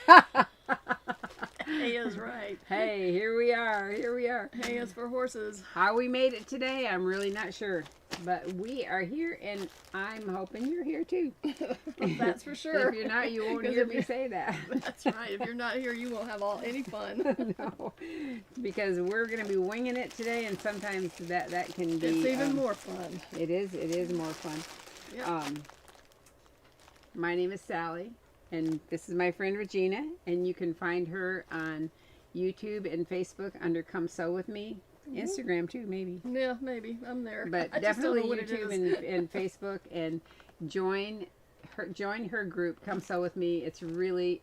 Hay is right. Hey, here we are. Here we are. Hay is for horses. How we made it today, I'm really not sure. But we are here, and I'm hoping you're here too. That's for sure. If you're not, you won't hear me say that. That's right. If you're not here, you won't have any fun. No, because we're going to be winging it today, and sometimes that can be. It's even more fun. It is more fun. Yeah. My name is Sally, and this is my friend Regina, and you can find her on YouTube and Facebook under Come Sew With Me. Instagram too, maybe. Yeah, maybe. I'm there. But I definitely just don't know YouTube what it is. and Facebook, and join her group. Come Sew With Me. It's really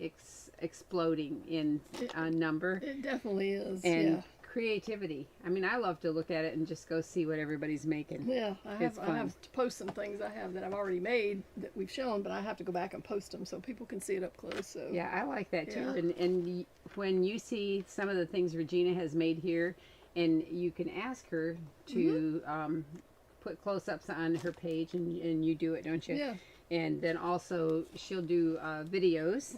exploding in number. It definitely is. And creativity. I mean, I love to look at it and just go see what everybody's making. Yeah, I It's fun. have to post some things I have that I've already made that we've shown, but I have to go back and post them so people can see it up close. So Yeah, I like that too. Yeah. And when you see some of the things Regina has made here, and you can ask her to put close-ups on her page, and you do it, don't you? Yeah. And then also she'll do videos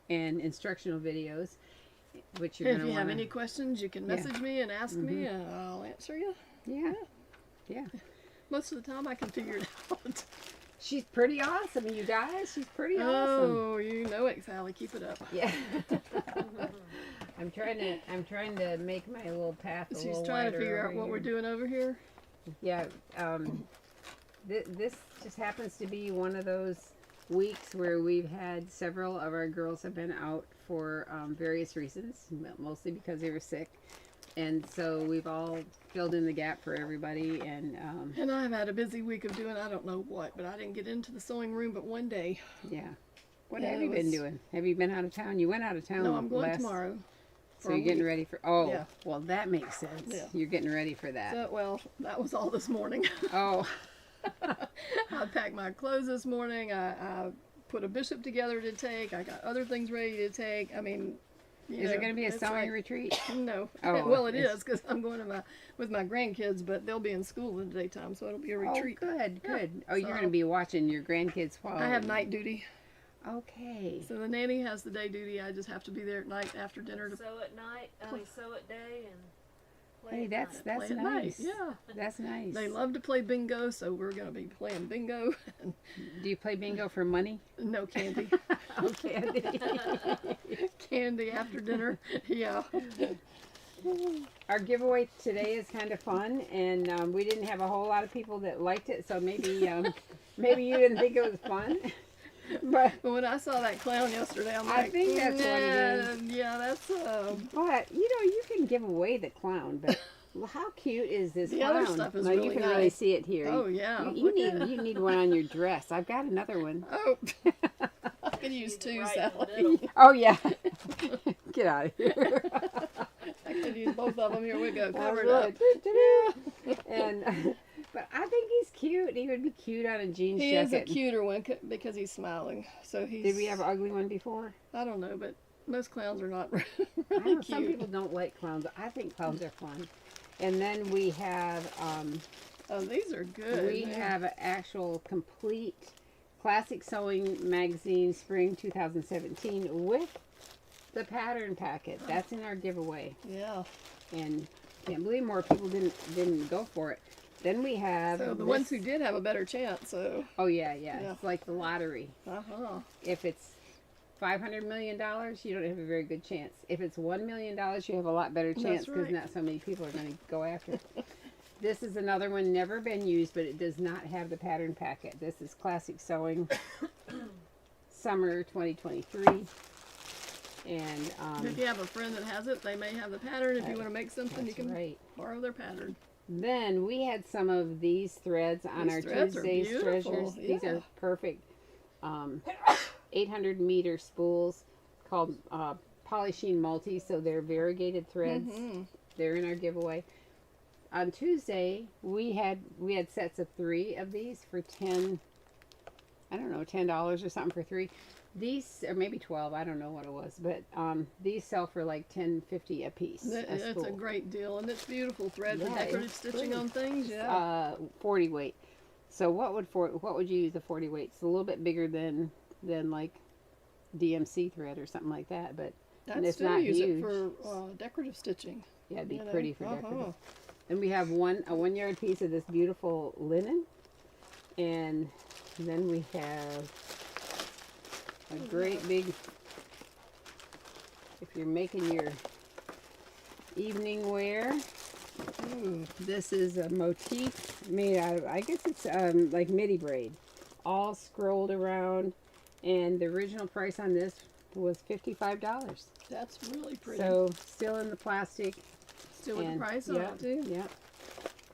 and instructional videos, which you're If going you to have want. any questions, you can message me and ask me, and I'll answer you. Yeah. Most of the time, I can figure it out. She's pretty awesome, you guys. She's pretty awesome. Oh, you know it, Sally. Keep it up. Yeah. I'm trying to make my little path a She's little trying to wider figure over out what here. we're doing over here. Yeah, this just happens to be one of those weeks where we've had several of our girls have been out for various reasons, mostly because they were sick. And so we've all filled in the gap for everybody. And I've had a busy week of doing I don't know what, but I didn't get into the sewing room but one day. yeah. What Yeah, have it you been was- doing? Have you been out of town? You went out of town No, I'm going last... tomorrow. So for a you're getting week. ready for... Oh, Yeah. well, that makes sense. Yeah. You're getting ready for that. So, well, that was all this morning. Oh, I packed my clothes this morning. I put a bishop together to take. I got other things ready to take. I mean, is it going to be a it's sewing like- retreat? No. Oh, Well, it it's- is because I'm going to with my grandkids, but they'll be in school in the daytime, so it'll be a retreat. Oh, good, Yeah. good. Oh, you're So- going to be watching your grandkids while... I have night duty, Okay. so the nanny has the day duty. I just have to be there at night after dinner to Sew at night, sew at day, and play Hey, at that's night. play at nice. night. Yeah. That's nice. They love to play bingo, so we're going to be playing bingo. And Do you play bingo for money? no candy. Oh, candy. Candy after dinner. Yeah. Our giveaway today is kind of fun, and we didn't have a whole lot of people that liked it, so maybe maybe you didn't think it was fun. But When I saw that clown yesterday, I'm I like, think that's what it "Nah, is." Yeah, that's but you can give away the clown, but how cute is this The clown? other stuff is no, you really can really nice. see it here. Oh yeah. You Look at- need one on your dress. I've got another one. Oh, I could use Use it two, right in the Sally. middle. Oh yeah. Get out of here. I could use both of them. Here we go. Oh, Cover it up. good. And but I think he's cute. He would be cute on a jeans He jacket. is a cuter one because he's smiling. So he's. Did we have an ugly one before? I don't know, but most clowns are not I really know, some cute. people don't like clowns. I think clowns are fun. And then we have Oh, these are good. we have an actual complete classic sewing magazine spring 2017 with the pattern packet. That's in our giveaway. Yeah. And can't believe more people didn't go for it. Then we have So the this- ones who did have a better chance. So. Oh yeah. Yeah. It's like the lottery. Uh-huh. If it's $500 million, you don't have a very good chance. If it's $1 million, you have a lot better chance because right. not so many people are going to go after it. This is another one never been used, but it does not have the pattern packet. This is Classic Sewing Summer 2023. And If you have a friend that has it, they may have the pattern. If you want to make something, you that's can right. borrow their pattern. Then we had some of these threads on These our threads are Tuesday's beautiful, treasures. These yeah. are perfect 800-meter spools called Polysheen Multi, so they're variegated threads. Mhm. They're in our giveaway. On Tuesday, we had sets of 3 of these for $10 or something for 3. These, or maybe 12, I don't know what it was, but these sell for like $10.50 a piece. It's a spool. great deal, and it's beautiful thread for Yeah, decorative it's stitching pretty. on things. Yeah. 40 weight. So what would you use a 40 weight? It's a little bit bigger than like DMC thread or something like that, but I'd it's still not use huge. it for decorative stitching. Yeah, it'd be you know. pretty for decorative. Uh-huh. And we have a 1 yard piece of this beautiful linen, and then we have a great big, if you're making your evening wear, this is a motif made out of, I guess it's like midi braid, all scrolled around, and the original price on this was $55. That's really pretty. So still in the plastic. Still with the price on yeah, it too. Yeah.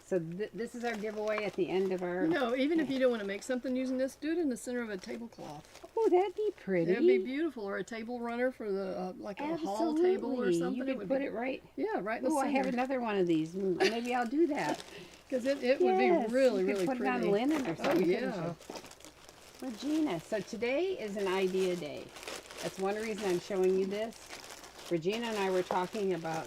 So this is our giveaway at the end of our. No, even if you don't want to make something using this, do it in the center of a tablecloth. Oh, that'd be pretty. It'd be beautiful, or a table runner for the like a hall table or something. You could put it right. Yeah, right in the Oh, I center. have another one of these. Maybe I'll do that. Because it would be really, you could really put pretty. it on linen or Oh something. yeah. Regina. So today is an idea day. That's one reason I'm showing you this. Regina and I were talking about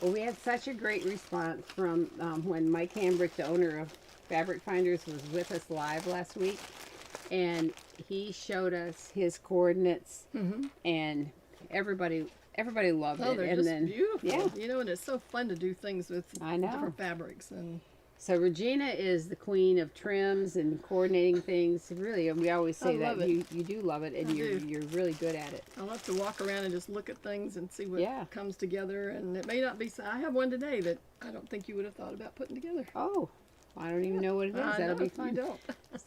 we had such a great response from when Mike Hambrick, the owner of Fabric Finders, was with us live last week, and he showed us his coordinates, and everybody loved Oh, it. they're And just then beautiful. yeah. You know, and it's so fun to do things with I know. different fabrics. And So Regina is the queen of trims and coordinating things. Really, we always say I that love it. you do love it, and I you're do. really good at it. I'll have to walk around and just look at things and see what Yeah. comes together. And it may not be. I have one today that I don't think you would have thought about putting together. Oh, I don't even know what it is. I That'll know, be fun. You don't.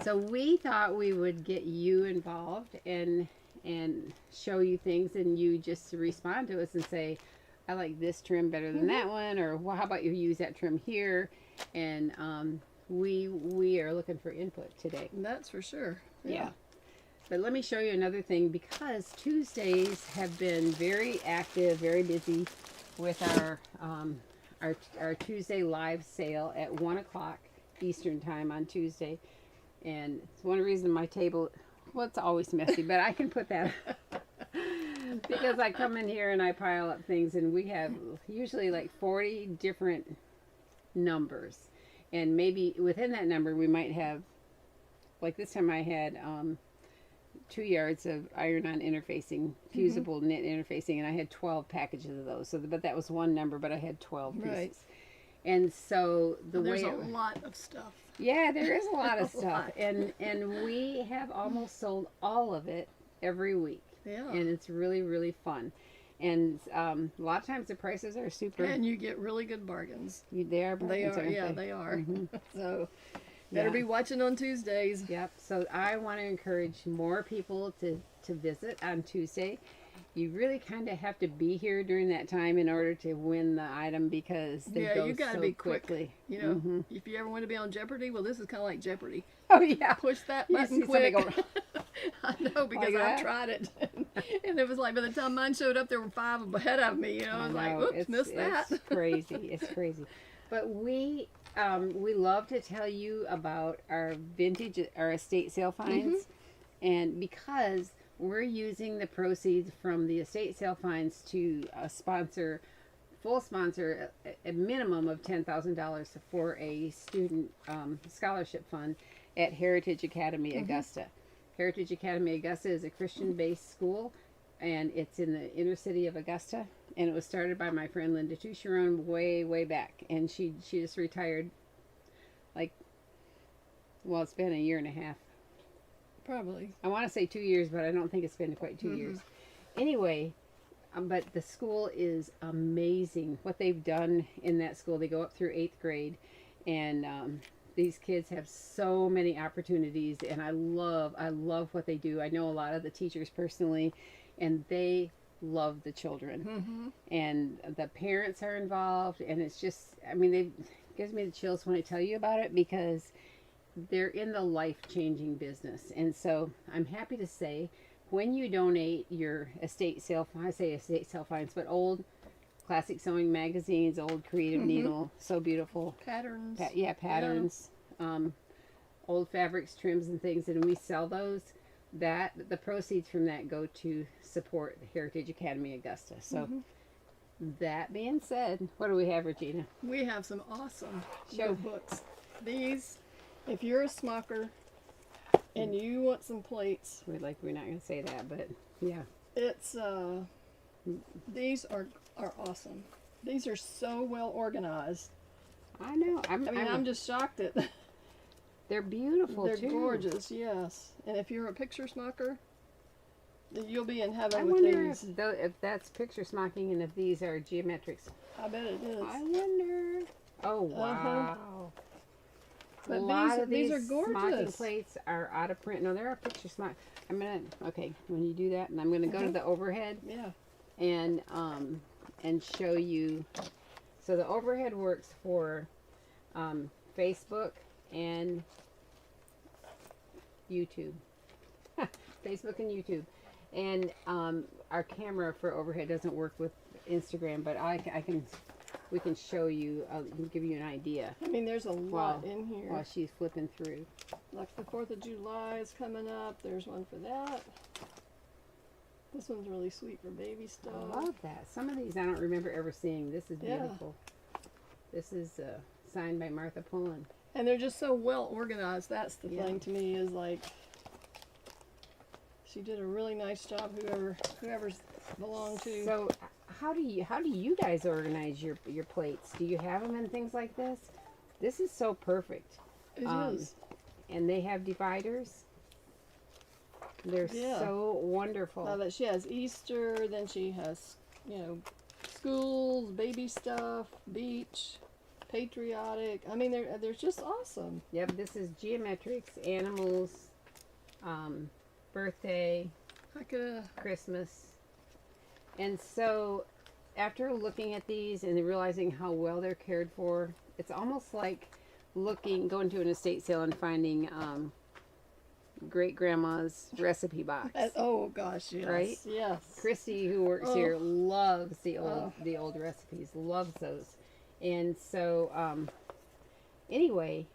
So we thought we would get you involved and show you things, and you just respond to us and say, I like this trim better than that one, or well, how about you use that trim here? And we are looking for input today. That's for sure. Yeah. But let me show you another thing, because Tuesdays have been very active, very busy with our Tuesday live sale at 1 o'clock Eastern time on Tuesday. And it's one reason my table, well, it's always messy, but I can put that because I come in here and I pile up things, and we have usually like 40 different numbers. And maybe within that number, we might have, like this time I had 2 yards of iron-on interfacing, fusible knit interfacing, and I had 12 packages of those. So, but that was one number, but I had 12 pieces. Right. And so There's a lot of stuff. yeah, there is a lot of A stuff, lot. and we have almost sold all of it every week, Yeah. and it's really, really fun. And a lot of times the prices are super. And you get really good bargains. They are. They bargains, are. aren't Yeah, they? they are. Mhm. So better Yeah. be watching on Tuesdays. Yep. So I want to encourage more people to visit on Tuesday. You really kind of have to be here during that time in order to win the item, because they Yeah, go you gotta so be quick. quickly. You know, Mhm. if you ever want to be on Jeopardy, well, this is kind of like Jeopardy. Oh yeah. Push that You button see somebody quick. go- I know, because Like that? I've tried it. And it was like, by the time mine showed up, there were 5 ahead of me. You know, I was like, know, oops, missed that. It's crazy. It's crazy. But we love to tell you about our vintage, our estate sale finds, and because we're using the proceeds from the estate sale finds to sponsor a minimum of $10,000 for a student scholarship fund at Heritage Academy Augusta. Heritage Academy Augusta is a Christian-based school, and it's in the inner city of Augusta. And it was started by my friend Linda Toucheron way back, and she just retired. Like, well, it's been a year and a half. Probably. I want to say 2 years, but I don't think it's been quite 2 years. Anyway, but the school is amazing. What they've done in that school, they go up through 8th grade, and these kids have so many opportunities, and I love what they do. I know a lot of the teachers personally, and they love the children, and the parents are involved, and it's just, I mean, it gives me the chills when I tell you about it, because they're in the life-changing business. And so I'm happy to say, when you donate your estate sale, I say estate sale finds, but old classic sewing magazines, old creative needle, so beautiful. Patterns. Patterns, old fabrics, trims, and things, and we sell those. That the proceeds from that go to support the Heritage Academy Augusta. So that being said, what do we have, Regina? We have some awesome Show. notebooks. These, if you're a smocker, and you want some plates. We're not going to say that, but yeah. It's these are awesome. These are so well organized. I know. I'm just shocked at. They're beautiful They're too. gorgeous, yes. And if you're a picture smocker, you'll be in heaven I with wonder these. if that's picture smocking and if these are geometrics. I bet it is. I wonder. Oh wow. But a lot of these are smocking gorgeous. plates are out of print. No, there are picture smock. I'm gonna when you do that, and I'm gonna go to the overhead Yeah. and show you. So the overhead works for Facebook and YouTube. Facebook and YouTube. And our camera for overhead doesn't work with Instagram, but we can show you, give you an idea I mean, there's a lot in here. while she's flipping through. Like the 4th of July is coming up. There's one for that. This one's really sweet for baby stuff. I love that. Some of these I don't remember ever seeing. This is Yeah. beautiful. This is signed by Martha Pullen. And they're just so well organized. That's the Yeah. thing to me is like, she did a really nice job. Whoever's belonged to. So how do you guys organize your plates? Do you have them in things like this? This is so perfect. It is. And they have dividers. They're Yeah. so wonderful. But she has Easter, then she has, schools, baby stuff, beach, patriotic. I mean, they're just awesome. Yep, this is geometrics, animals, birthday, I could. Christmas. And so after looking at these and realizing how well they're cared for, it's almost like going to an estate sale and finding great grandma's recipe box. Oh gosh, yes. Right? Yes. Christy, who works here, loves the old recipes, loves those. And so anyway,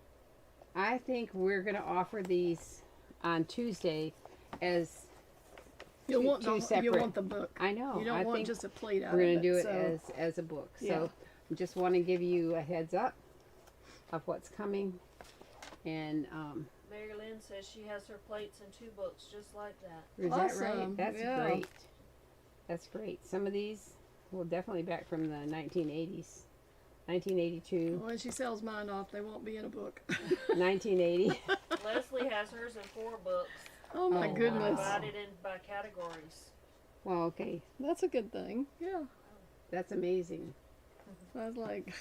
I think we're going to offer these on Tuesday as You want two you separate. want the book. I know. You don't I want think just a plate out we're of going it. to do it So, as a book. Yeah. So I just want to give you a heads up of what's coming. And Mary Lynn says she has her plates in 2 books just like that. is that right? Awesome. That's Yeah. great. That's great. Some of these, well, definitely back from the 1980s. 1982, when she sells mine off, they won't be in a book. 1980. Leslie has hers in 4 books, Oh my Oh, goodness. wow. divided in by categories. Well, okay. That's a good thing. Yeah. That's amazing. I was like,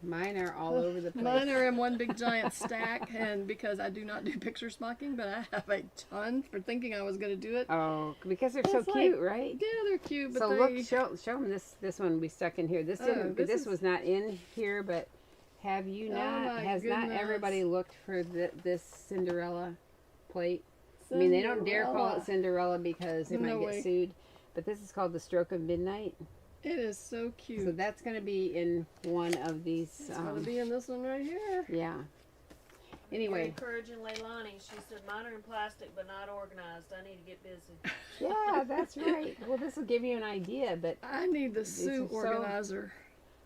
Mine are all over the place. mine are in one big giant stack, and because I do not do picture smocking, but I have a ton for thinking I was going to do it. Oh, because they're so It's like- cute, right? Yeah, they're cute, but So they. look, show them this one we stuck in here. This didn't. this This is- was not in here, but have you Oh not? my Has not goodness. everybody looked for this Cinderella plate? I mean, they don't dare call it Cinderella because they No might way. get sued. But this is called the Stroke of Midnight. It is so cute. So that's going to be in one of these. It's going to be in this one right here. Yeah. Very Anyway, encouraging Leilani. She said, mine are in plastic but not organized. I need to get busy. yeah, that's right. Well, this will give you an idea, but I need the are sous so- organizer.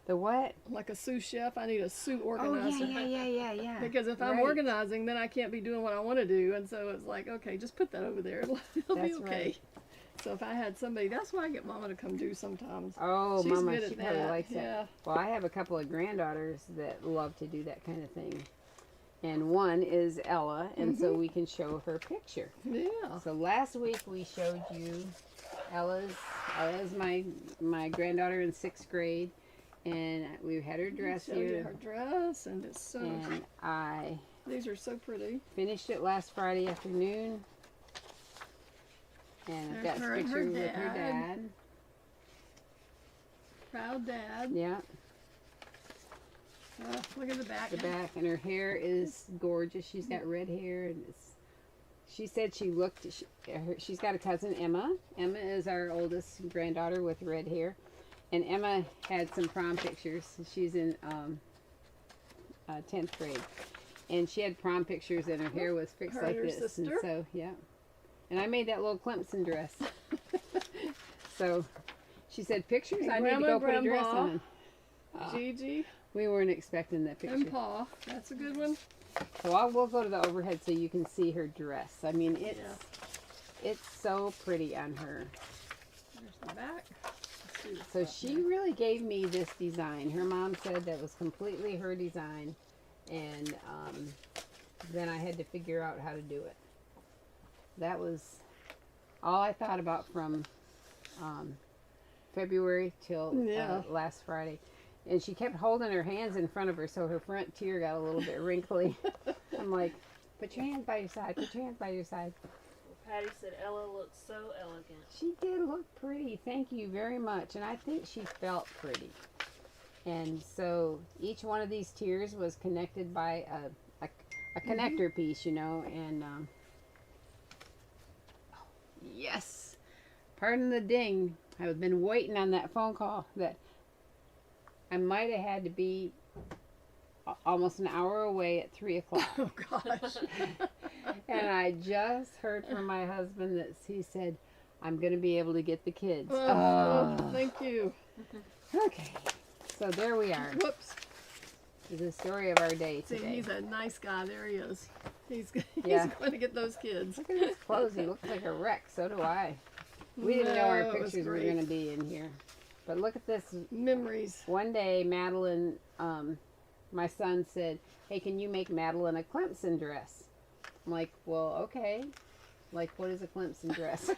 the what? Like a sous chef, I need a sous Oh, organizer. yeah. Because if I'm Right. organizing, then I can't be doing what I want to do. And so it's like, okay, just put that over there. It'll be That's okay. right. So if I had somebody, that's why I get Mama to come do sometimes. Oh, She's Mama, good she at probably that. likes Yeah. it. Well, I have a couple of granddaughters that love to do that kind of thing. And one is Ella, and so we can show her picture. Yeah. So last week we showed you Ella's my granddaughter in 6th grade, and we had her dress Showed you here. her dress, and it's so. And I These are so pretty. finished it last Friday afternoon. And I've got Her a and her picture with her dad. dad. Proud dad. Yeah, Look at the back. the back, and her hair is gorgeous. She's got red hair, and she said she's got a cousin, Emma. Emma is our oldest granddaughter with red hair, and Emma had some prom pictures. She's in 10th grade, and she had prom pictures, and her hair was fixed Her like and her this, and sister? so yeah. And I made that little Clemson dress. So she said, "Pictures? And I need to Grandma go and put a dress Grandpa. on." Gigi. We weren't expecting that picture. And paw. That's a good one. So we'll go to the overhead so you can see her dress. I mean, it's so pretty on her. There's the back. Let's see So what's she back really gave me this design. Her mom said that was completely her design, and then I had to figure out how to do it. That was all I thought about from February till last Friday. And she kept holding her hands in front of her, so her front tear got a little bit wrinkly. I'm like, put your hands by your side, put your hands by your side. Well, Patty said Ella looked so elegant. She did look pretty, thank you very much. And I think she felt pretty. And so each one of these tiers was connected by a connector piece, you know, and yes, pardon the ding. I've been waiting on that phone call that I might have had to be almost an hour away at 3 o'clock. Oh, gosh. And I just heard from my husband that he said, I'm going to be able to get the kids. Oh, thank you. Okay, so there we are. Whoops. This is the story of our day See, today. he's a nice guy. There he is. He's Yeah. going to get those kids. Look at his clothes. He looks like a wreck. So do I. We didn't know our No, it was pictures were great. going to be in here. But look at this. Memories. One day, Madeline, my son said, hey, can you make Madeline a Clemson dress? I'm like, well, okay. Like, what is a Clemson dress?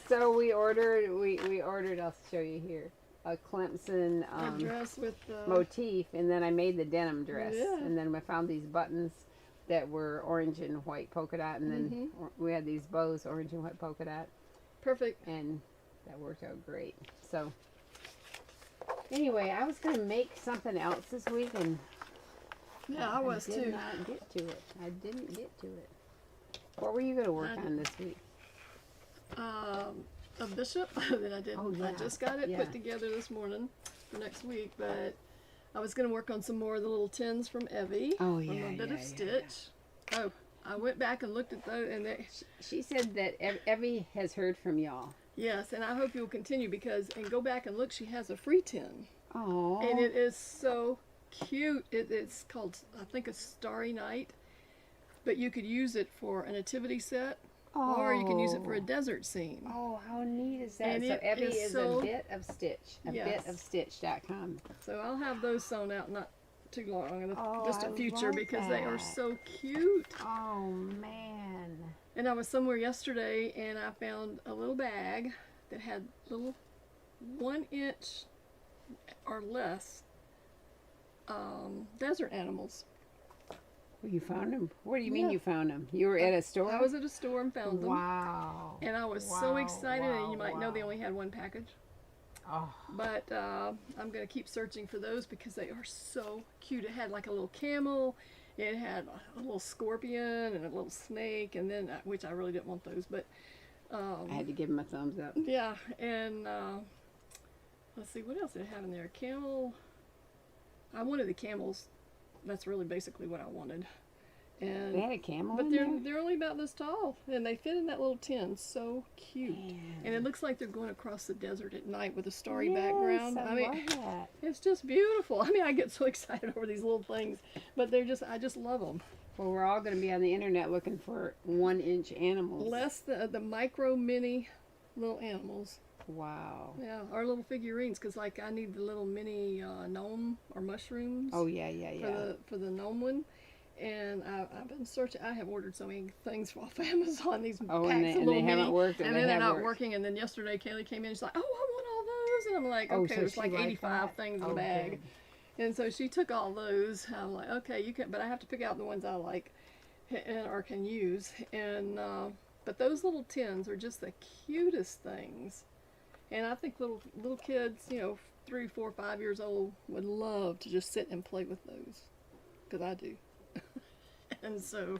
So we ordered, I'll show you here, a Clemson A dress with motif, and then I made the denim dress. Yeah. And then I found these buttons that were orange and white polka dot, and then we had these bows, orange and white polka dot, perfect. and that worked out great. So anyway, I was going to make something else this week, and Yeah, I was did too. not get to it. I didn't get to it. What were you going to work on this week? A bishop that I did. Oh, I yeah. just got it Yeah. put together this morning for next week, but I was going to work on some more of the little tins from Evie. Oh, on yeah, a bit yeah, of yeah, stitch. Oh, I went back and looked at those, and they, She said that Evie has heard from y'all. yes, and I hope you'll continue because, and go back and look, she has a free tin. Oh. And it is so cute. It's called, I think, a Starry Night, but you could use it for a nativity set, or you can use it for a desert scene. Oh, how neat is that? And so it Evie is is so- a bit of stitch. Yes. Bitofstitch.com. So I'll have those sewn out not too long, in the Oh, distant I future, love because they are that. so cute. Oh, man. And I was somewhere yesterday and I found a little bag that had little 1 inch or less desert animals. Well, you found them? What do you mean Yeah. you found them? You were at a store? I was at a store and found them. Wow. And I was so Wow, excited, and you wow, might know they wow. only had one package. Oh, But I'm going to keep searching for those because they are so cute. It had like a little camel, it had a little scorpion and a little snake, and then, which I really didn't want those, but I had to give him a thumbs up. yeah, and let's see, what else did it have in there? Camel. I wanted the camels. That's really basically what I wanted. And They had a camel but in they're there? they're only about this tall, and they fit in that little tin. So cute, and it looks like they're going across the desert at night with a starry background. Yes, I mean, love that. it's just beautiful. I mean, I get so excited over these little things, but I just love them. Well, we're all going to be on the internet looking for 1 inch animals. Less the micro mini little animals. Wow. Yeah, our little figurines, because like I need the little mini gnome or mushrooms. Oh, yeah, yeah, yeah. For the gnome one, and I've been searching. I have ordered so many things off Amazon. These Oh, packs and of they little haven't mini, worked, or and they then they're have not worked. working. And then yesterday Kaylee came in. She's like, "Oh, I want all those," and I'm like, Oh, "Okay, so there's she like liked 85 that? things in Oh, the bag." good. And so she took all those. I'm like, "Okay, you can," but I have to pick out the ones I like or can use. And but those little tins are just the cutest things. And I think little kids, 3, 4, 5 years old, would love to just sit and play with those, because I do. And so,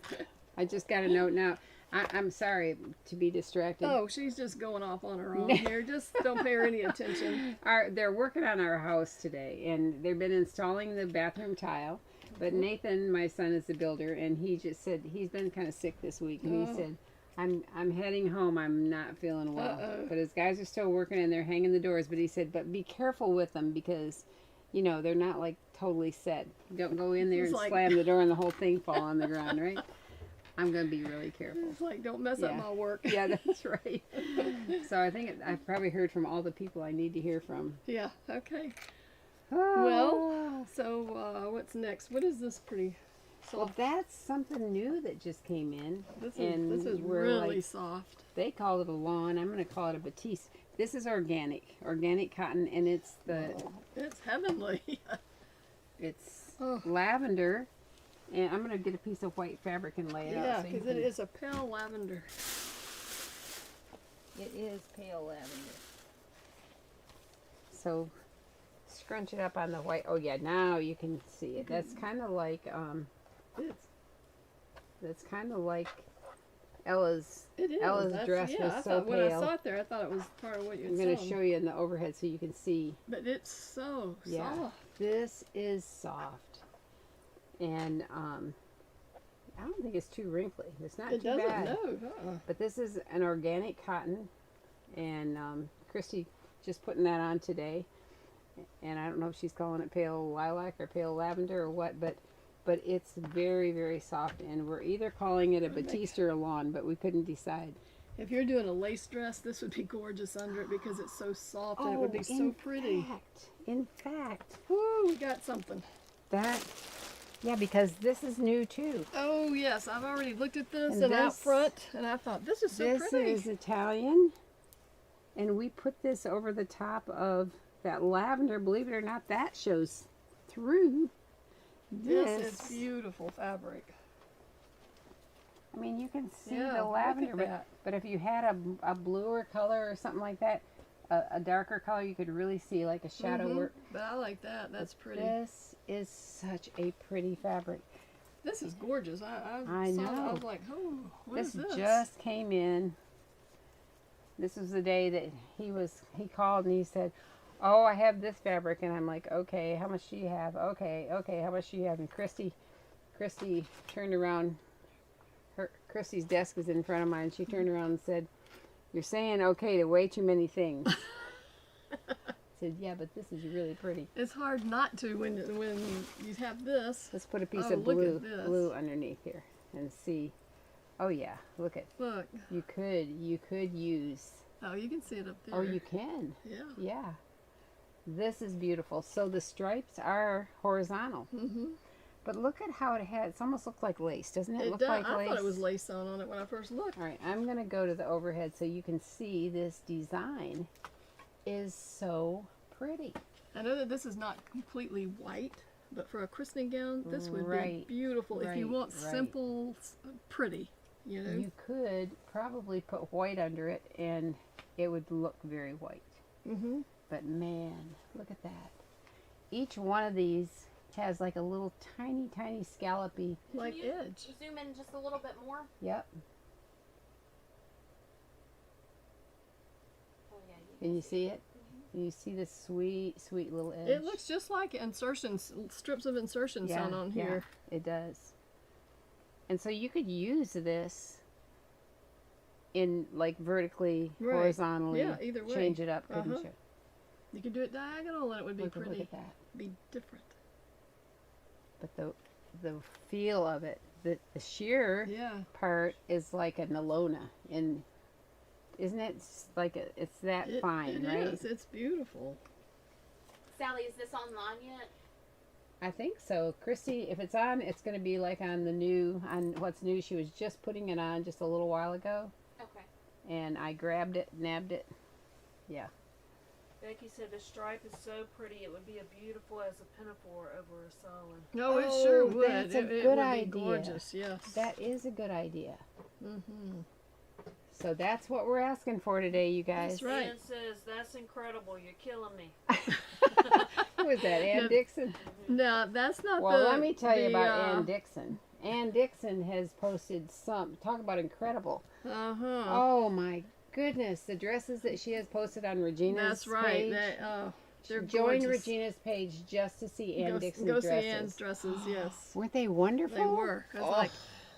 I just got a note now. I'm sorry to be distracted. oh, she's just going off on her own here. Just don't pay her any attention. They're working on our house today, and they've been installing the bathroom tile. But Nathan, my son, is the builder, and he just said he's been kind of sick this week, and he Oh. said, I'm heading home. I'm not feeling well. Uh-oh. But his guys are still working, and they're hanging the doors. But he said, but be careful with them, because you know, they're not like totally set. Don't go in there It's and like- slam the door and the whole thing fall on the ground, right? I'm going to be really careful. It's like, don't mess up Yeah. my work. Yeah, that's right. So I think I've probably heard from all the people I need to hear from. Yeah, okay. Ah. Well, so what's next? What is this pretty Well, soft? that's something new that just came in. This and is we're really like- soft. They call it a lawn. I'm going to call it a batiste. This is organic cotton, and it's It's heavenly. it's Oh. lavender. And I'm going to get a piece of white fabric and lay it Yeah, out. So you because it can- is a pale lavender. It is pale lavender. So scrunch it up on the white. Oh yeah, now you can see it. That's kind of like It's, that's kind of like Ella's. it is. Ella's That's- dress yeah, was I so thought, when I pale. saw it there, I thought it was part of what you I'm had going to sewn. show you in the overhead so you can see. But it's so Yeah. soft. This is soft, and I don't think it's too wrinkly. It's not It too doesn't, bad. no. But this is an organic cotton, and Christy just putting that on today. And I don't know if she's calling it pale lilac or pale lavender or what, but it's very, very soft. And we're either calling it a batiste or a lawn, but we couldn't decide. If you're doing a lace dress, this would be gorgeous under it because it's so soft and it would be so in pretty. In fact, Woo, we got something. that, yeah, because this is new too. Oh yes, I've already looked at this And and out this- front, and I thought this is so This pretty. is Italian, and we put this over the top of that lavender. Believe it or not, that shows through. This is beautiful fabric. I mean, you can see Yeah, the look lavender, at but, that. but if you had a bluer color or something like that, a darker color, you could really see like a shadow Mhm. work. But I like that. That's pretty. This is such a pretty fabric. This is gorgeous. I I saw it, I know. was like, oh, what This is this? just came in. This was the day that he called and he said, "Oh, I have this fabric," and I'm like, "Okay, how much do you have? Okay, how much do you have?" And Christy turned around. Christy's desk was in front of mine. She turned around and said, "You're saying okay to way too many things." I said, "Yeah, but this is really pretty. It's hard not to when you have this. Let's put a piece Oh, of look at blue this. underneath here and see." Oh yeah, look at Look. you could use. Oh, you can see it up there. Oh, you can. Yeah. Yeah. This is beautiful. So the stripes are horizontal. Mm-hmm. But look at how it almost looks like lace, doesn't it? It Look does. like I lace. thought it was lace sewn on it when I first looked. All right, I'm going to go to the overhead so you can see this design is so pretty. I know that this is not completely white, but for a christening gown, this would Right, be beautiful. If you right, want right. simple, pretty, you know. You could probably put white under it and it would look very white. Mm-hmm. But man, look at that. Each one of these has like a little tiny scallopy. Like Can you edge. Zoom in just a little bit more. Yep. Oh yeah. Can you see it? You see this sweet little edge? It looks just like insertions, strips of insertion sewn on here. Yeah, it does. And so you could use this in like vertically, Right. horizontally. Yeah, either way. Change it up, couldn't Uh-huh. you? You could do it diagonal and it would be Look pretty. at that. Be different. But the feel of it, the sheer Yeah. part is like a Nalona, and isn't it like it's that fine, it right? is. It's beautiful. Sally, is this online yet? I think so. Christy, if it's on, it's going to be like on what's new. She was just putting it on just a little while ago, Okay. and I grabbed it, nabbed it. Yeah. Becky said the stripe is so pretty. It would be a beautiful as a pinafore over a solid. No, it Oh, sure would. that's a It good would idea. be gorgeous. Yes. That is a good idea. Mm-hmm. So that's what we're asking for today, you guys. That's right. Ann says, "That's incredible. You're killing me." Who was that, Ann No. Dixon? Now that's not Well, the. let me tell you the, about Ann Dixon. Ann Dixon has posted talk about incredible. Uh-huh. Oh my goodness, the dresses that she has posted on Regina's That's right. page. They're Join gorgeous. Regina's page just to see Ann Dixon's go dresses. see Ann's dresses. Yes. Weren't they wonderful? They were. I was Oh. like,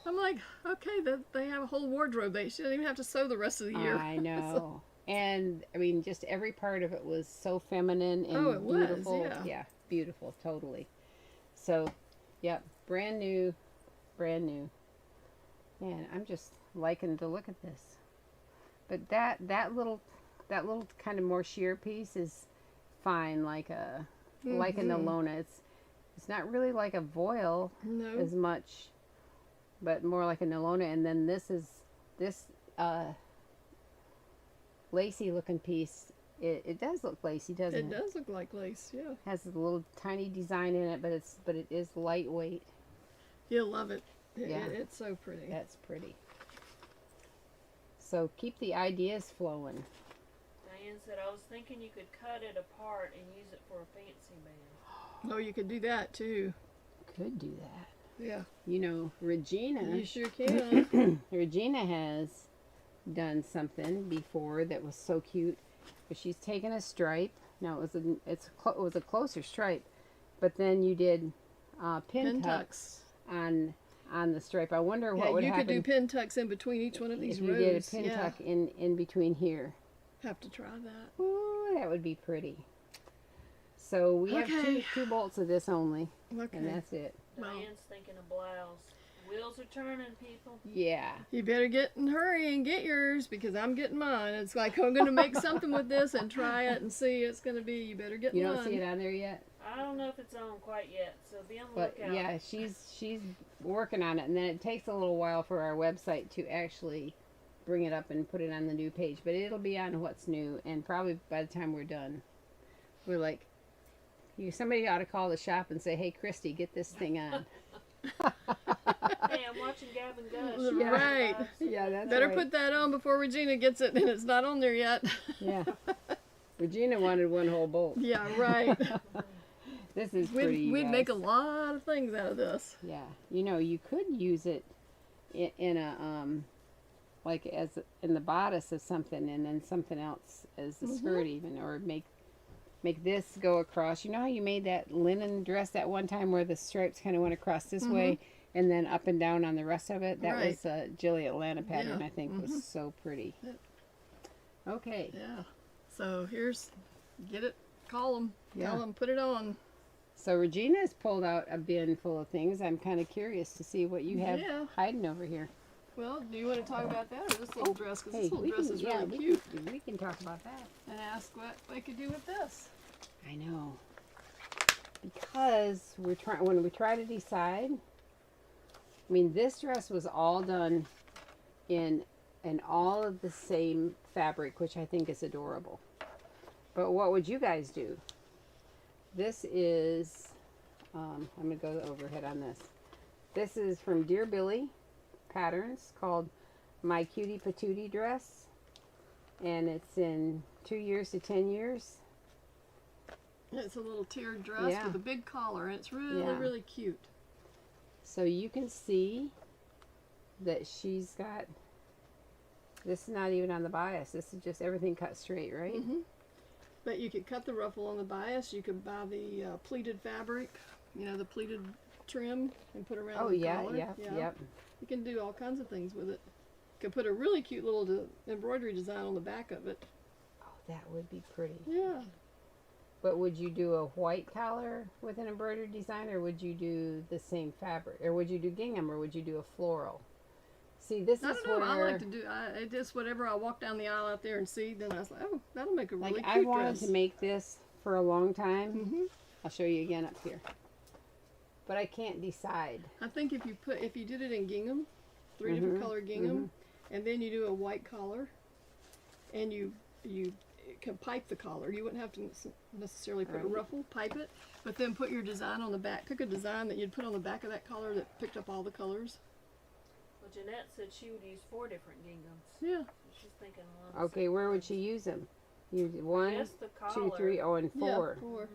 I'm like, okay, they have a whole wardrobe. She doesn't even have to sew the rest of the year. I know. And I mean, just every part of it was so feminine and Oh, it was, beautiful. yeah. beautiful, totally. So, yep, brand new, brand new. Man, I'm just liking the look at this. But that little kind of more sheer piece is fine, like a like an Alona. It's not really like a voile No. as much, but more like an Alona. And then this lacy looking piece. It does look lacy, doesn't it? It does look like lace, yeah. Has a little tiny design in it, but it is lightweight. You'll love it. Yeah. It's so pretty. That's pretty. So keep the ideas flowing. Diane said, I was thinking you could cut it apart and use it for a fancy band. Oh, you could do that too. Could do that. Yeah. You know, Regena. You sure can. Regena has done something before that was so cute. But she's taken a stripe. Now it was a closer stripe, but then you did pin tucks on the stripe. I wonder what would you happen. could do pin tucks in between each one of these if you rows. did a pin tuck in between here. Have to try that. Ooh, that would be pretty. So we have two bolts of this only, Okay. and that's it. Well, Diane's thinking of blouse. Wheels are turning, people. Yeah. you better get in a hurry and get yours because I'm getting mine. It's like I'm going to make something with this and try it and see. It's going to be. You better get You one. don't see it on there yet? I don't know if it's on quite yet, so be on the But lookout. yeah, she's working on it, and then it takes a little while for our website to actually bring it up and put it on the new page. But it'll be on What's New, and probably by the time we're done, we're like, somebody ought to call the shop and say, "Hey, Christy, get this thing on." Hey, I'm watching Gavin Gush. Yeah. Right. Yeah, that's Better right. put that on before Regina gets it, and it's not on there yet. Yeah. Regina wanted one whole bolt. Yeah, right. This is pretty. you We'd guys. make a lot of things out of this. Yeah, you know, you could use it in a like as in the bodice of something, and then something else as the skirt, even, or make this go across. You know how you made that linen dress that one time where the stripes kind of went across this way, and then up and down on the rest of it. That Right. was a Jilly Atlanta pattern. Yeah. I think was so pretty. Yep. Okay. Yeah. So get it, call them, Yeah. tell them, put it on. So Regina's pulled out a bin full of things. I'm kind of curious to see what you have Yeah. hiding over here. Well, do you want to talk about that or this little dress? Because Hey, this little dress is really cute. We can talk about that. And ask what they could do with this. I know. Because when we try to decide, I mean, this dress was all done in all of the same fabric, which I think is adorable. But what would you guys do? This is, I'm going to go overhead on this. This is from Dear Billy Patterns, called My Cutie Patootie Dress. And it's in 2 years to 10 years. It's a little tiered dress Yeah. with a big collar, and it's really, Yeah. really cute. So you can see that she's got, this is not even on the bias. This is just everything cut straight, right? But you could cut the ruffle on the bias. You could buy the pleated fabric, the pleated trim, and put around Oh, the yeah, collar. yep. You can do all kinds of things with it. You could put a really cute little embroidery design on the back of it. Oh, that would be pretty. Yeah. But would you do a white collar with an embroidered design, or would you do the same fabric? Or would you do gingham, or would you do a floral? See, this I is don't know. where, I like to do. I just whatever I walk down the aisle out there and see. Then I was like, oh, that'll make a really like, cute I wanted dress. to make this for a long time. Mhm. I'll show you again up here. But I can't decide. I think if you did it in gingham, 3 different color gingham, and then you do a white collar, and you can pipe the collar. You wouldn't have to necessarily put a Right. ruffle, pipe it, but then put your design on the back. Pick a design that you'd put on the back of that collar that picked up all the colors. Well, Jeanette said she would use 4 different ginghams. Yeah. She's thinking along the Okay, same where would lines. she use them? Use 1, Just the 2, collar. 3, oh, and 4. Yeah, 4.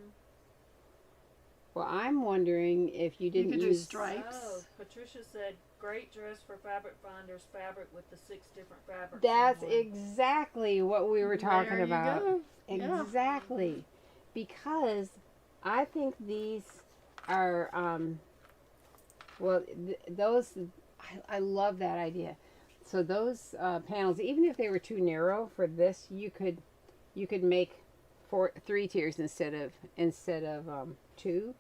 Well, I'm wondering if you didn't could do use stripes. Oh, Patricia said, great dress for fabric finders, fabric with the 6 different fabrics. That's in one." exactly what we were talking There you about. go. Yeah. Exactly. Because I think these are, those, I love that idea. So those panels, even if they were too narrow for this, you could make three tiers instead of two,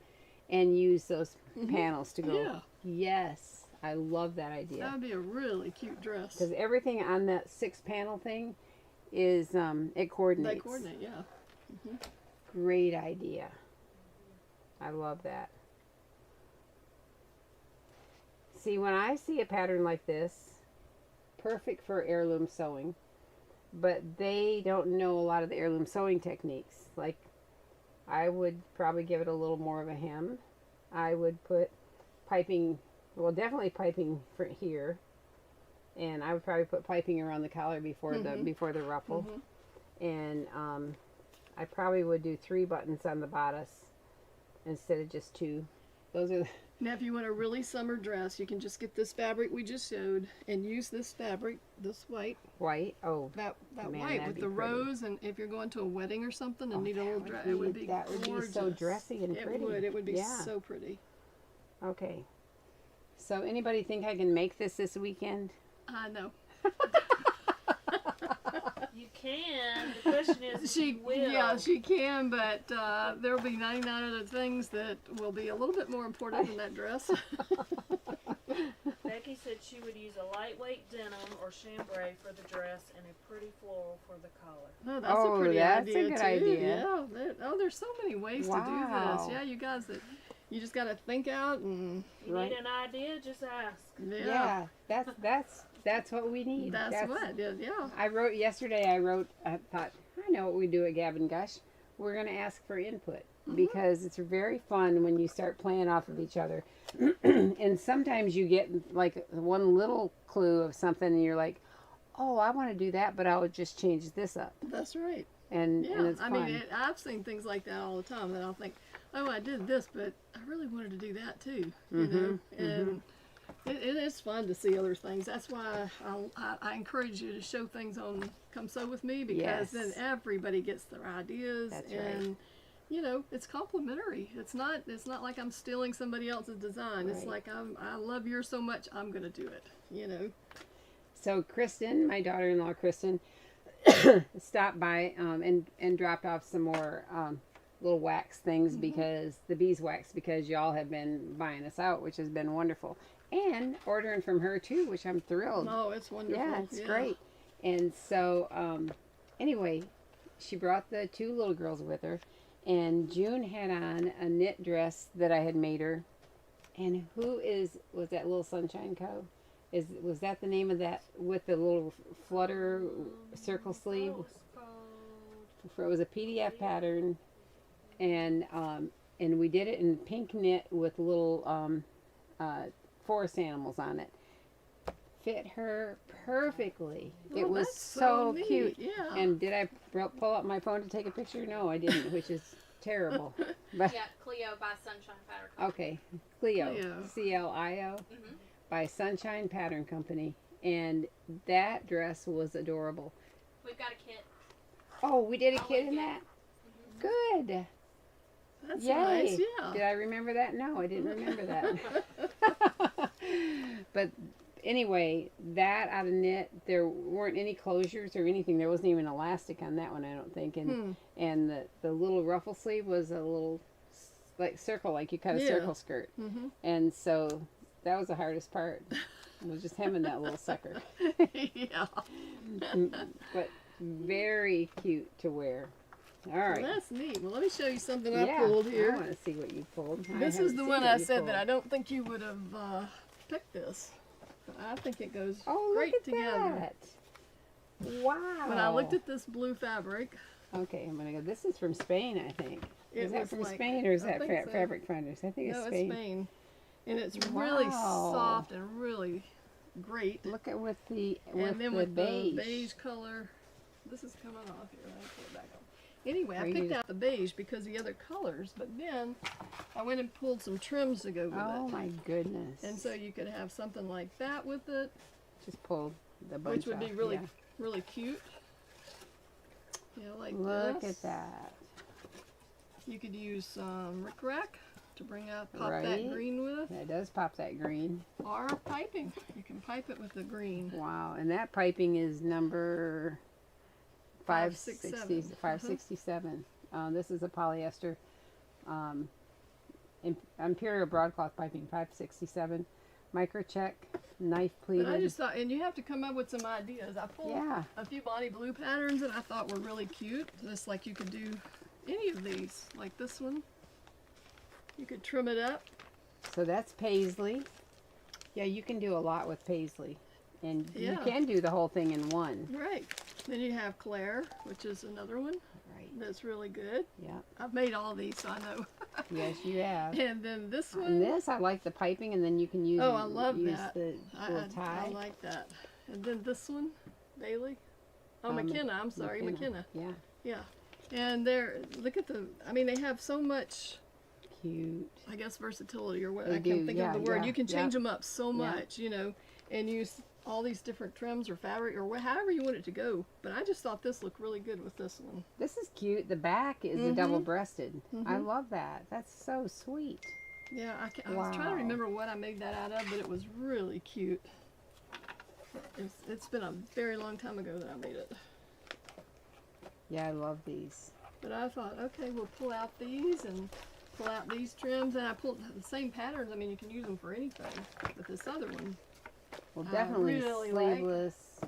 and use those panels to go. Yeah. Yes, I love that idea. That would be a really cute dress. Because everything on that 6-panel thing is it coordinates. They coordinate, yeah. Great idea. I love that. See, when I see a pattern like this, perfect for heirloom sewing, but they don't know a lot of the heirloom sewing techniques. Like, I would probably give it a little more of a hem. I would put piping, well, definitely piping for here, and I would probably put piping around the collar before the ruffle, and I probably would do 3 buttons on the bodice instead of just 2. Those are Now, if you want a really summer dress, you can just get this fabric we just showed and use this fabric, this white. white. Oh, That Man, white that'd with be the pretty. rose, and if you're going to a wedding or something and need a little dress, it would be that would gorgeous. be so dressy and pretty. It would be Yeah. so pretty. Okay. So anybody think I can make this weekend? I know. You can. The question is, She, if you will. yeah, she can, but there'll be 99 other things that will be a little bit more important than that dress. Becky said she would use a lightweight denim or chambray for the dress and a pretty floral for the collar. Oh, that's Oh, a pretty that's a idea good too. idea. Yeah. There's so many ways to do Wow. this. Yeah, you guys, that you just got to think out and If you Right. need an idea, just ask. yeah. That's what we need. That's what. Yeah. I thought, I know what we do at Gavin Gush. We're going to ask for input because it's very fun when you start playing off of each other. And sometimes you get like one little clue of something and you're like, oh, I want to do that, but I'll just change this up. That's right. And Yeah. it's fun. I mean, I've seen things like that all the time that I'll think, oh, I did this, but I really wanted to do that too. You know? And it is fun to see other things. That's why I encourage you to show things on Come Sew With Me, because Yes. then everybody gets their ideas. That's and right. you know, it's complimentary. It's not like I'm stealing somebody else's design. It's Right. like I love yours so much, I'm gonna do it. You know. So Kristen, my daughter-in-law Kristen, stopped by and dropped off some more little wax things because the beeswax, because y'all have been buying us out, which has been wonderful, and ordering from her too, which I'm thrilled. Oh, it's wonderful. Yeah, it's great. And so anyway, she brought the 2 little girls with her, and June had on a knit dress that I had made her. And was that Little Sunshine Co? Was that the name of that, with the little flutter circle sleeve? Oh, it's called... It was a PDF pattern, and we did it in pink knit with little forest animals on it. Fit her perfectly. Oh, It was that's so neat. cute. Yeah. And did I pull up my phone to take a picture? No, I didn't, which is terrible. But Yeah, Cleo by Sunshine Pattern Company. okay, Cleo, Cleo. CLIO, by Sunshine Pattern Company, and that dress was adorable. We've got a kit. Oh, we did a Oh, kit we in did. that. Good. That's Yay. nice. Yeah. Did I remember that? No, I didn't remember that. But anyway, that out of knit, there weren't any closures or anything. There wasn't even elastic on that one, I don't think. And the little ruffle sleeve was a little like circle, like you cut a Yeah. circle skirt. And so that was the hardest part. It was just hemming that little sucker. Yeah. But very cute to wear. All right. Well, that's neat. Well, let me show you something I Yeah, pulled I here. want to see what you pulled. This is the one I said that I don't think you would have picked this. I think it goes great look at together. that. Wow. When I looked at this blue fabric, Okay, I'm gonna go. This is from Spain, I think. It Is that was from like- Spain or is I that think so. Fabric Finders? I think no, it's it's Spain. Spain, and it's really Wow. soft and really great. Look at with the And then the with beige. the beige color, this is coming off here. Let me put it back on. Anyway, Are I you picked just- out the beige because of the other colors, but then I went and pulled some trims to go with Oh it. my goodness. And so you could have something like that with it, just pull the bunch which would be off, really, yeah. really cute. You know, like Look this. at that. You could use some rickrack to bring out, pop Right. that green with, That does pop that green. or piping. You can pipe it with the green. Wow, and that piping is number 560, 567. 567. This is a polyester um, Imperial broadcloth piping, 567. Microcheck, knife pleated. But I just thought, and you have to come up with some ideas. I pulled Yeah. a few Bonnie Blue patterns that I thought were really cute. Just like you could do any of these, like this one. You could trim it up. So that's paisley. Yeah, you can do a lot with paisley. And you Yeah. can do the whole thing in one. Right. Then you have Claire, which is another one Right. that's really good. Yeah. I've made all these, so I know. Yes, you have. And then this one. And this, I like the piping, and then you can use, Oh, I love use that. the little I tie. like that. And then this one, Bailey. Oh, Um, McKenna. I'm sorry, McKenna. Yeah. Yeah. And they're, look at the, I mean, they have so much, Cute. I guess, versatility or what, They I can't do, think yeah, of the word. yeah, You can change yeah. them up so Yeah. much, you know, and use all these different trims or fabric or however you want it to go. But I just thought this looked really good with this one. This is cute. The back is a Mhm. double-breasted. I Mhm. love that. That's so sweet. Yeah, I was trying to Wow. remember what I made that out of, but it was really cute. It's been a very long time ago that I made it. Yeah, I love these. But I thought, okay, we'll pull out these and pull out these trims. And I pulled the same patterns. I mean, you can use them for anything. But this other one, Well, I definitely really like- sleeveless,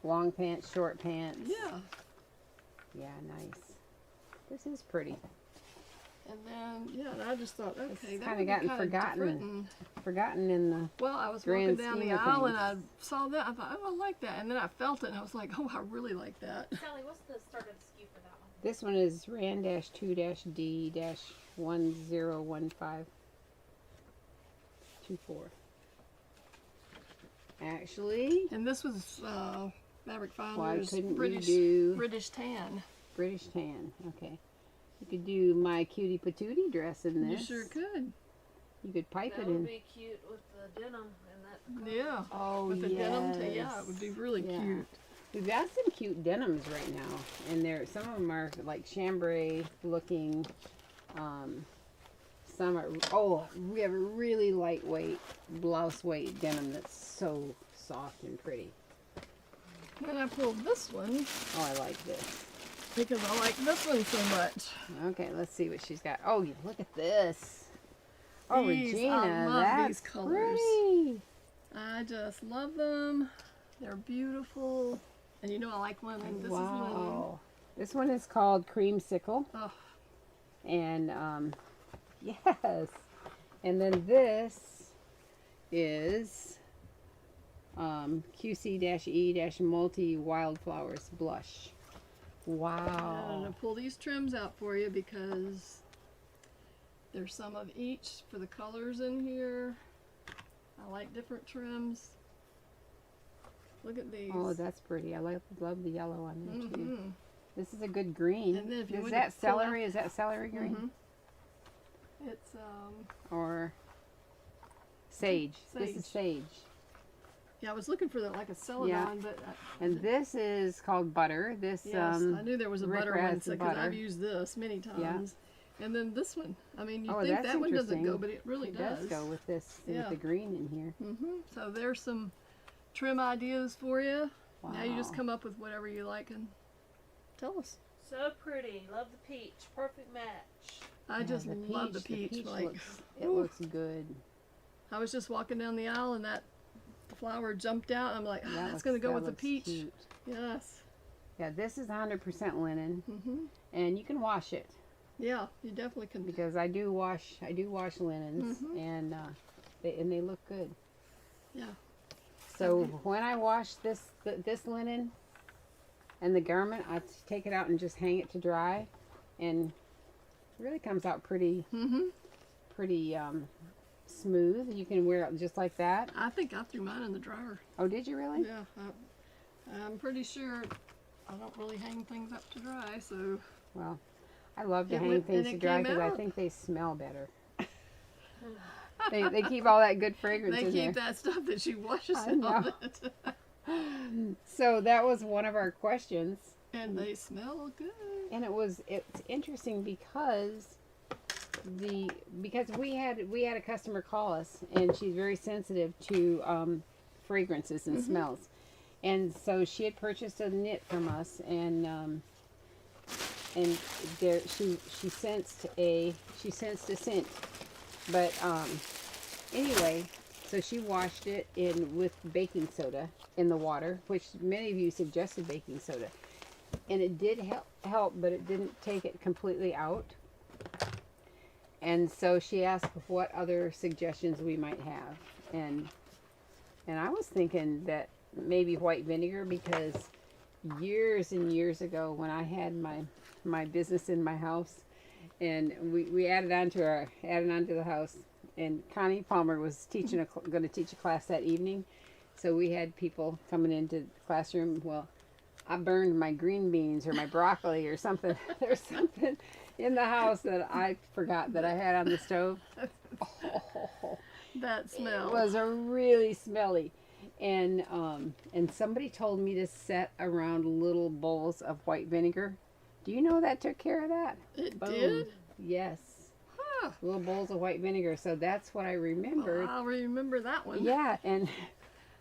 long pants, short pants. yeah. Yeah, nice. This is pretty. And then, yeah, and I just thought, okay, kinda that would be gotten kind of forgotten. different. And, Forgotten in the... well, I was Grand walking down the scheme of aisle and I things. saw that. I thought, oh, I like that. And then I felt it and I was like, oh, I really like that. Sally, what's the start of the SKU for that one? This one is Ran-2-D-101524. Actually, And this was Fabric why Finder's couldn't British you do British tan. British tan? Okay. You could do my cutie patootie dress in You this. sure could. You could pipe That it would in. be cute with the denim and that. color. Yeah. Oh, With the yes. denim, yeah, it would be really Yeah. cute. We've got some cute denims right now, and some of them are like chambray looking. Some are. Oh, we have a really lightweight blouse weight denim that's so soft and pretty. Then I pulled this one Oh, I like this. because I like this one so much. Okay, let's see what she's got. Oh, look at this. Oh, These, Regena, I love that's these colors. pretty. I just love them. They're beautiful. And you know I like linen. This is linen. Wow. This one is called Creamsicle. Oh, And, yes. And then this is QC-E-Multi Wildflowers Blush. I'm Wow. going to pull these trims out for you because there's some of each for the colors in here. I like different trims. Look at these. Oh, that's pretty. I love the yellow on there too. Mhm. This is a good green. And then if you Is would that pull out- celery? Is that celery green? Mhm. It's Or sage. This is sage. yeah. I was looking for that like a celadon, Yeah. but And this is called butter. This yes, I knew there was a Rick butter one Rad's because butter. I've used this many times. And then this one. I mean, you Oh, think that's that one doesn't go, interesting. but it really it does. does go with this Yeah. with the green in here. So there's some trim ideas for you. Wow. Now you just come up with whatever you like and tell us. So pretty. Love the peach. Perfect match. I Yeah, just love the peach. Like, it whew. looks good. I was just walking down the aisle and that flower jumped out. And I'm like, That that's looks- going to go that with the looks peach. cute. Yes. Yeah, this is 100% linen, Mhm. and you can wash it Yeah, you definitely can. because I do wash linens, Mhm. and they look good. Yeah. So when I wash this linen and the garment, I take it out and just hang it to dry, and it really comes out pretty smooth. You can wear it just like that. I think I threw mine in the dryer. Oh, did you really? Yeah. I'm pretty sure I don't really hang things up to dry, so Well, I love to It hang went- things and to it dry came because I out. think they smell better. they keep all that good fragrance they in keep there. that stuff that she washes I out know. of it. So that was one of our questions, And they smell good. and it's interesting because we had a customer call us, and she's very sensitive to fragrances and smells, and so she had purchased a knit from us, and and there she sensed a scent. But anyway, so she washed it in with baking soda in the water, which many of you suggested baking soda, and it did help, but it didn't take it completely out. And so she asked what other suggestions we might have, and I was thinking that maybe white vinegar, because years and years ago when I had my business in my house, and we added on to the house, and Connie Palmer was going to teach a class that evening, so we had people coming into the classroom. Well, I burned my green beans or my broccoli or something. There's something in the house that I forgot that I had on the stove. Oh, That smell. it was a really smelly. And somebody told me to set around little bowls of white vinegar. Do you know that took care of that? It Boom. did? Yes. Huh. Little bowls of white vinegar. So that's what I remembered. I'll remember that one. Yeah, and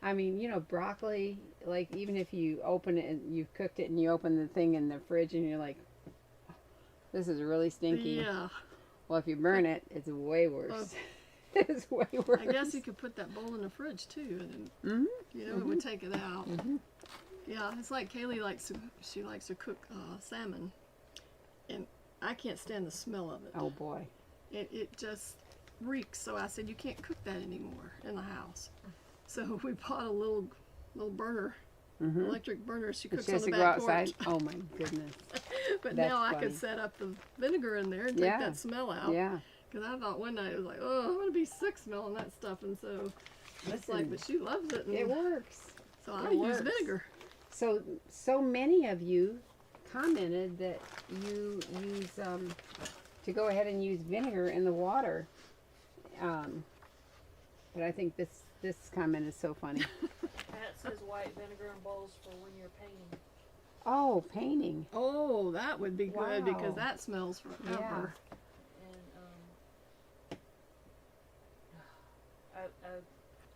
I mean, broccoli, like even if you open it and you've cooked it and you open the thing in the fridge and you're like, this is really stinky. Yeah. Well, if you burn it, it's way worse. It's way worse. I guess you could put that bowl in the fridge too, and it would take it out. Yeah, it's like Kaylee likes to cook salmon, and I can't stand the smell of it. Oh boy. It just reeks. So I said, you can't cook that anymore in the house. So we bought a little burner, electric burner. She cooks She on has the to go back outside. porch. Oh my goodness. But That's now I funny. could set up the vinegar in there and take Yeah. that smell out. Yeah. Because I thought one night it was like, oh, I'm gonna be sick smelling that stuff, and so it's like, but she loves it, and It works. so it I use works. vinegar. So many of you commented that you use to go ahead and use vinegar in the water. But I think this comment is so funny. Pat says white vinegar in bowls for when you're painting. Oh, painting. Oh, that would be good because Wow. that smells forever. And I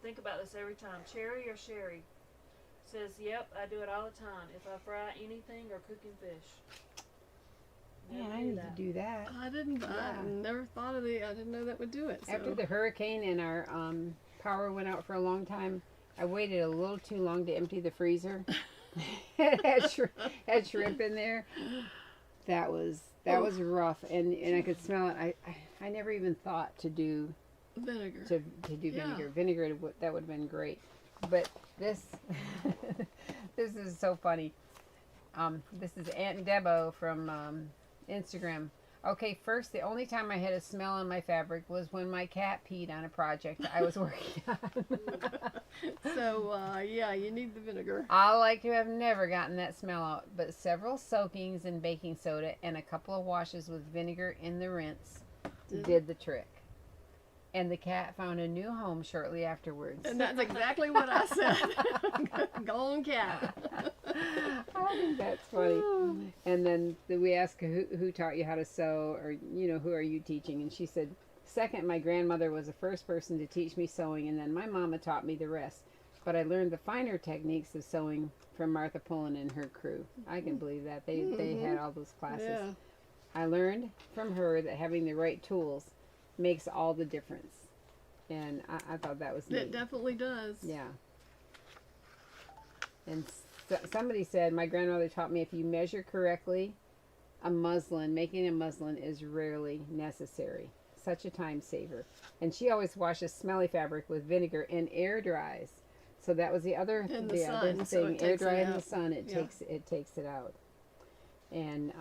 think about this every time. Cherry or Sherry says, "Yep, I do it all the time. If I fry anything or cooking fish." Man, Never I knew need that. to do that. I didn't. I Yeah. never thought of I didn't know that would do it. So. After the hurricane and our power went out for a long time, I waited a little too long to empty the freezer. It had shrimp in there. That was rough, and I could smell it. I never even thought to do vinegar. to do Yeah. vinegar. Vinegar that would have been great, but this this is so funny. This is Aunt Debo from Instagram. Okay, first, the only time I had a smell on my fabric was when my cat peed on a project I was working on. So yeah, you need the vinegar. I like to have never gotten that smell out, but several soakings in baking soda and a couple of washes with vinegar in the rinse did the trick. And the cat found a new home shortly afterwards. And that's exactly what I said. Go on, cat. I think that's funny. And then we asked who taught you how to sew, or who are you teaching? And she said, second, my grandmother was the first person to teach me sewing, and then my mama taught me the rest. But I learned the finer techniques of sewing from Martha Pullen and her crew. I can believe that. They had all those classes. Yeah. I learned from her that having the right tools makes all the difference. And I thought that was neat. It definitely does. Yeah. And somebody said, my grandmother taught me if you measure correctly, making a muslin is rarely necessary. Such a time saver. And she always washes smelly fabric with vinegar and air dries. So that was the other In thing. the sun, so it air takes dry it in the out. sun, it Yeah. takes it out. And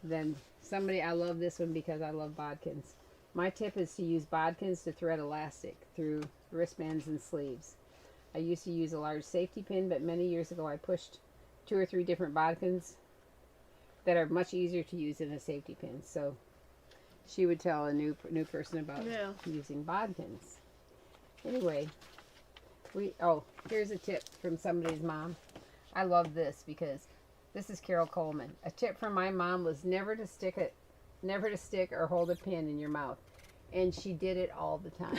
then somebody, I love this one because I love bodkins. My tip is to use bodkins to thread elastic through wristbands and sleeves. I used to use a large safety pin, but many years ago I pushed 2 or 3 different bodkins that are much easier to use than a safety pin. So she would tell a new person about using bodkins. Anyway, here's a tip from somebody's mom. I love this because this is Carol Coleman. A tip from my mom was never to stick or hold a pin in your mouth. And she did it all the time.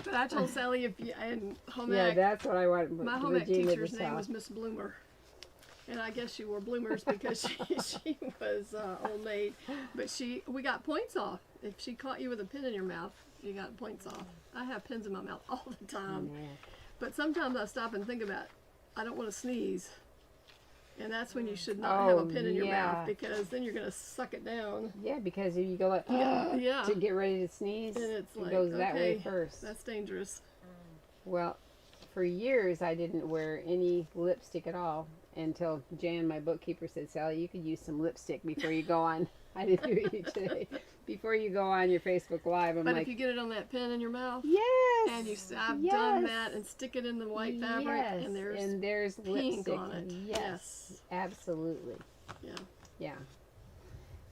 But I told Sally and home Yeah, ec, that's what I want. my home ec Regena teacher's to name tell. was Miss Bloomer. And I guess she wore bloomers because she was old maid. But we got points off. If she caught you with a pin in your mouth, you got points off. I have pins in my mouth all the time. Yeah. But sometimes I stop and think about, I don't want to sneeze. And that's when you should not Oh, have a pin in your yeah. mouth, because then you're going to suck it down. Yeah, because if you go like, Yeah. to get ready to sneeze, And it's it like, goes that way okay, first. that's dangerous. Well, for years I didn't wear any lipstick at all until Jan, my bookkeeper, said, Sally, you could use some lipstick before you go on. I didn't hear you today. Before you go on your Facebook Live, I'm But like, if you get it on that pin in your mouth, yes, and I've yes, done that, and stick it in the white fabric, yes, and there's pink lipstick on it. Yes, absolutely. Yeah. Yeah.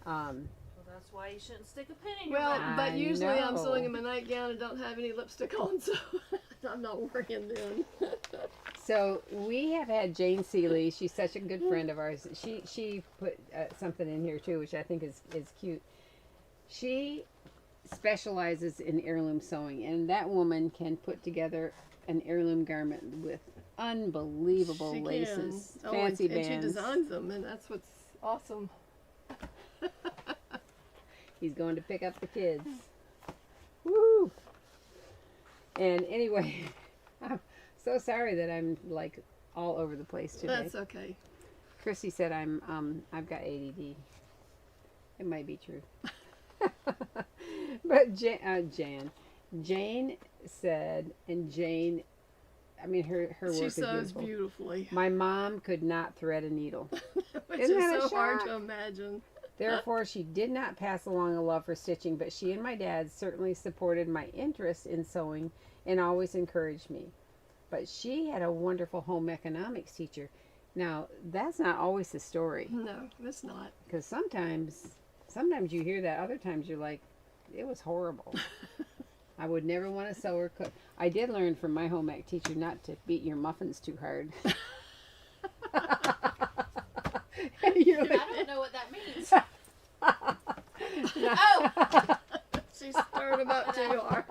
Well, that's why you shouldn't stick a pin in your Well, mouth. but I usually I'm know. sewing in my nightgown and don't have any lipstick on, so I'm not worrying then. So we have had Jane Seeley. She's such a good friend of ours. She put something in here too, which I think is cute. She specializes in heirloom sewing, and that woman can put together an heirloom garment with unbelievable She can. laces, Oh, fancy and bands. she designs them, and that's what's awesome. He's going to pick up the kids. Woo! And anyway, I'm so sorry that I'm like all over the place today. That's okay. Chrissy said I've got ADD. It might be true. But Jane said, and Jane, I mean, her work She is sews beautiful. beautifully, My mom could not thread a needle. which Isn't is that a so hard shock? to imagine. Therefore, she did not pass along a love for stitching, but she and my dad certainly supported my interest in sewing and always encouraged me. But she had a wonderful home economics teacher. Now, that's not always the story, No, it's not. because sometimes you hear that, other times you're like, it was horrible. I would never want to sew or cook. I did learn from my home ec teacher not to beat your muffins too hard. You're like, I don't know what that means. no. Oh, She stirred them up too hard.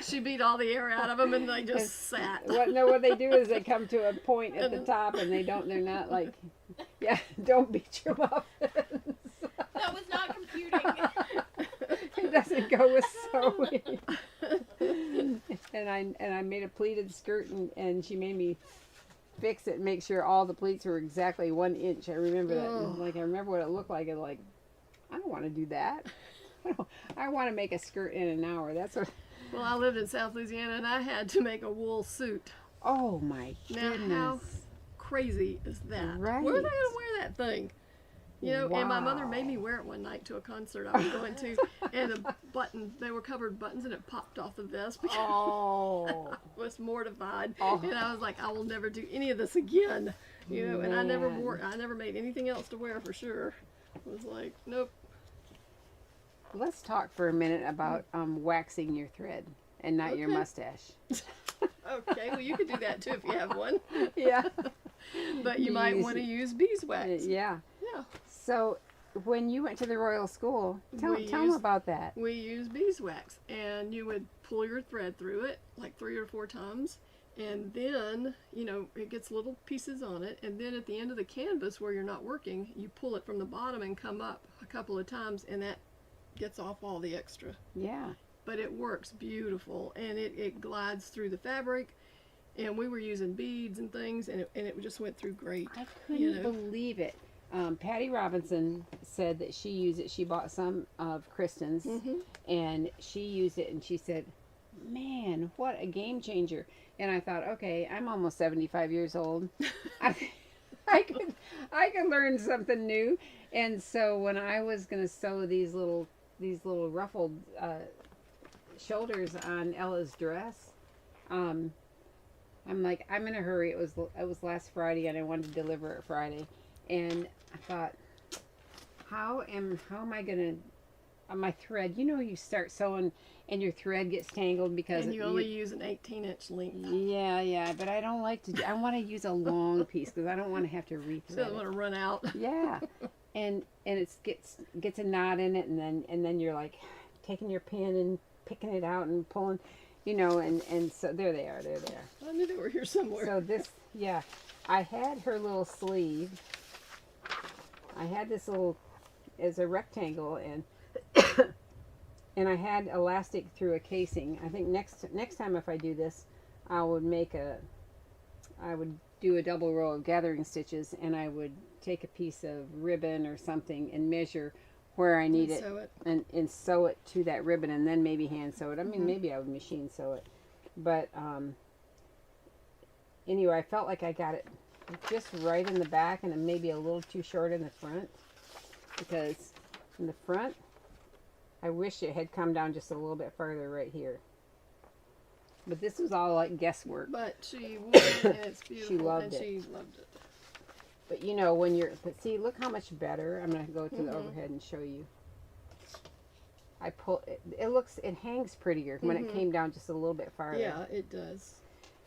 She beat all the air out of them, and they just sat. What they do is they come to a point at the And- top, and they're not like, yeah, don't beat your muffins. that was not computing. It doesn't go with sewing. And I made a pleated skirt, and she made me fix it and make sure all the pleats were exactly 1 inch. I remember that. Oh. Like, I remember what it looked like, and like, I don't want to do that. I want to make a skirt in an hour. That's what. Well, I lived in South Louisiana, and I had to make a wool suit. Oh my Now, goodness. how crazy is that? Right. Where are they going to wear that thing? You know, and my mother made me Wow. wear it one night to a concert I was going to, and the button, they were covered buttons, and it popped off the vest because Oh. I was mortified. Oh. And I was like, I will never do any of this again. You know, and I never Man. made anything else to wear for sure. I was like, nope. Let's talk for a minute about waxing your thread and not your Okay. mustache. Okay, well, you could do that too if you have one. Yeah. But you might Use- want to use beeswax. Yeah. Yeah. So when you went to the Royal School, tell We them used- about that. We use beeswax, and you would pull your thread through it like 3 or 4 times, and then, you know, it gets little pieces on it, and then at the end of the canvas where you're not working, you pull it from the bottom and come up a couple of times, and that gets off all the extra. Yeah. But it works beautiful, and it glides through the fabric, and we were using beads and things, and it just went through great. I couldn't You know. believe it. Patty Robinson said that she used it. She bought some of Kristen's, Mhm. and she used it, and she said, "Man, what a game changer!" And I thought, okay, I'm almost 75 years old. I could learn something new. And so when I was gonna sew these little ruffled shoulders on Ella's dress, I'm like, I'm in a hurry. It was last Friday, and I wanted to deliver it Friday, and I thought, how am I gonna on my thread? You know, you start sewing and your thread gets tangled because And you only use an 18-inch length. yeah, but I don't like to. I want to use a long piece because I don't want to have to So rethread I don't it. want to run out. Yeah, and it gets a knot in it, and then you're like taking your pin and picking it out and pulling, you know, and so there they are. There they are. I knew they were here somewhere. So this, yeah, I had her little sleeve. I had this little as a rectangle, and and I had elastic through a casing. I think next time if I do this, I would do a double row of gathering stitches, and I would take a piece of ribbon or something and measure where I need Sew it. and sew it to that ribbon, and then maybe hand sew it. I mean, maybe I would machine sew it, but anyway, I felt like I got it just right in the back and maybe a little too short in the front, because in the front I wish it had come down just a little bit farther right here. But this was all like guesswork. But she wore it, and it's beautiful. She loved and it. she loved it. But you know, when you're, but see, look how much better. I'm going to go to the overhead and show you. I pull it, it hangs prettier when it came down just a little bit farther. Yeah, it does.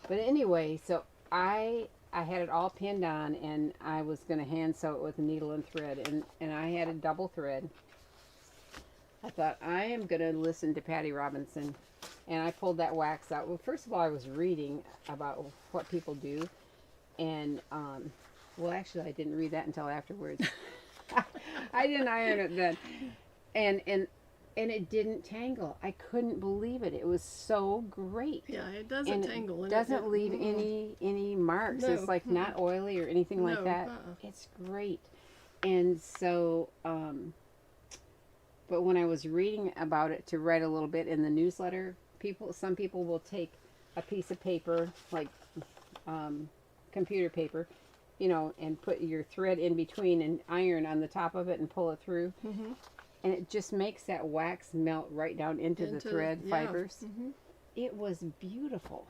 But anyway, so I had it all pinned on, and I was going to hand sew it with a needle and thread, and I had a double thread. I thought, I am going to listen to Patty Robinson, and I pulled that wax out. Well, first of all, I was reading about what people do, and well, actually, I didn't read that until afterwards. I didn't iron it then, and it didn't tangle. I couldn't believe it. It was so great. Yeah, it doesn't tangle. It doesn't leave any marks. No. It's like not oily or anything like No, that. uh-uh. It's great. And so, but when I was reading about it to write a little bit in the newsletter, some people will take a piece of paper, like computer paper, you know, and put your thread in between and iron on the top of it and pull it through. Mm-hmm. And it just makes that wax melt right down into the thread fibers. Mm-hmm. It was beautiful.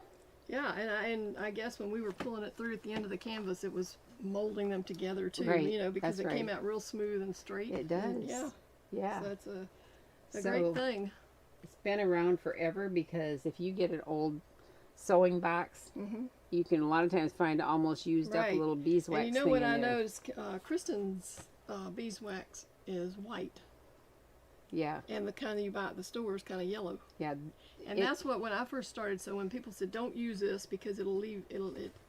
Yeah, and I guess when we were pulling it through at the end of the canvas, it was molding them together too. Right, You know, because that's it came right. out real smooth and straight. It does. And Yeah. So it's a So, great thing. it's been around forever, because if you get an old sewing box, you can a lot of times find almost used up Right. little beeswax And you know thing what in I there. noticed? Kristen's beeswax is white, Yeah, and the kind you buy at the store is kind of yellow. yeah. And that's what, when I first started, so when people said don't use this because it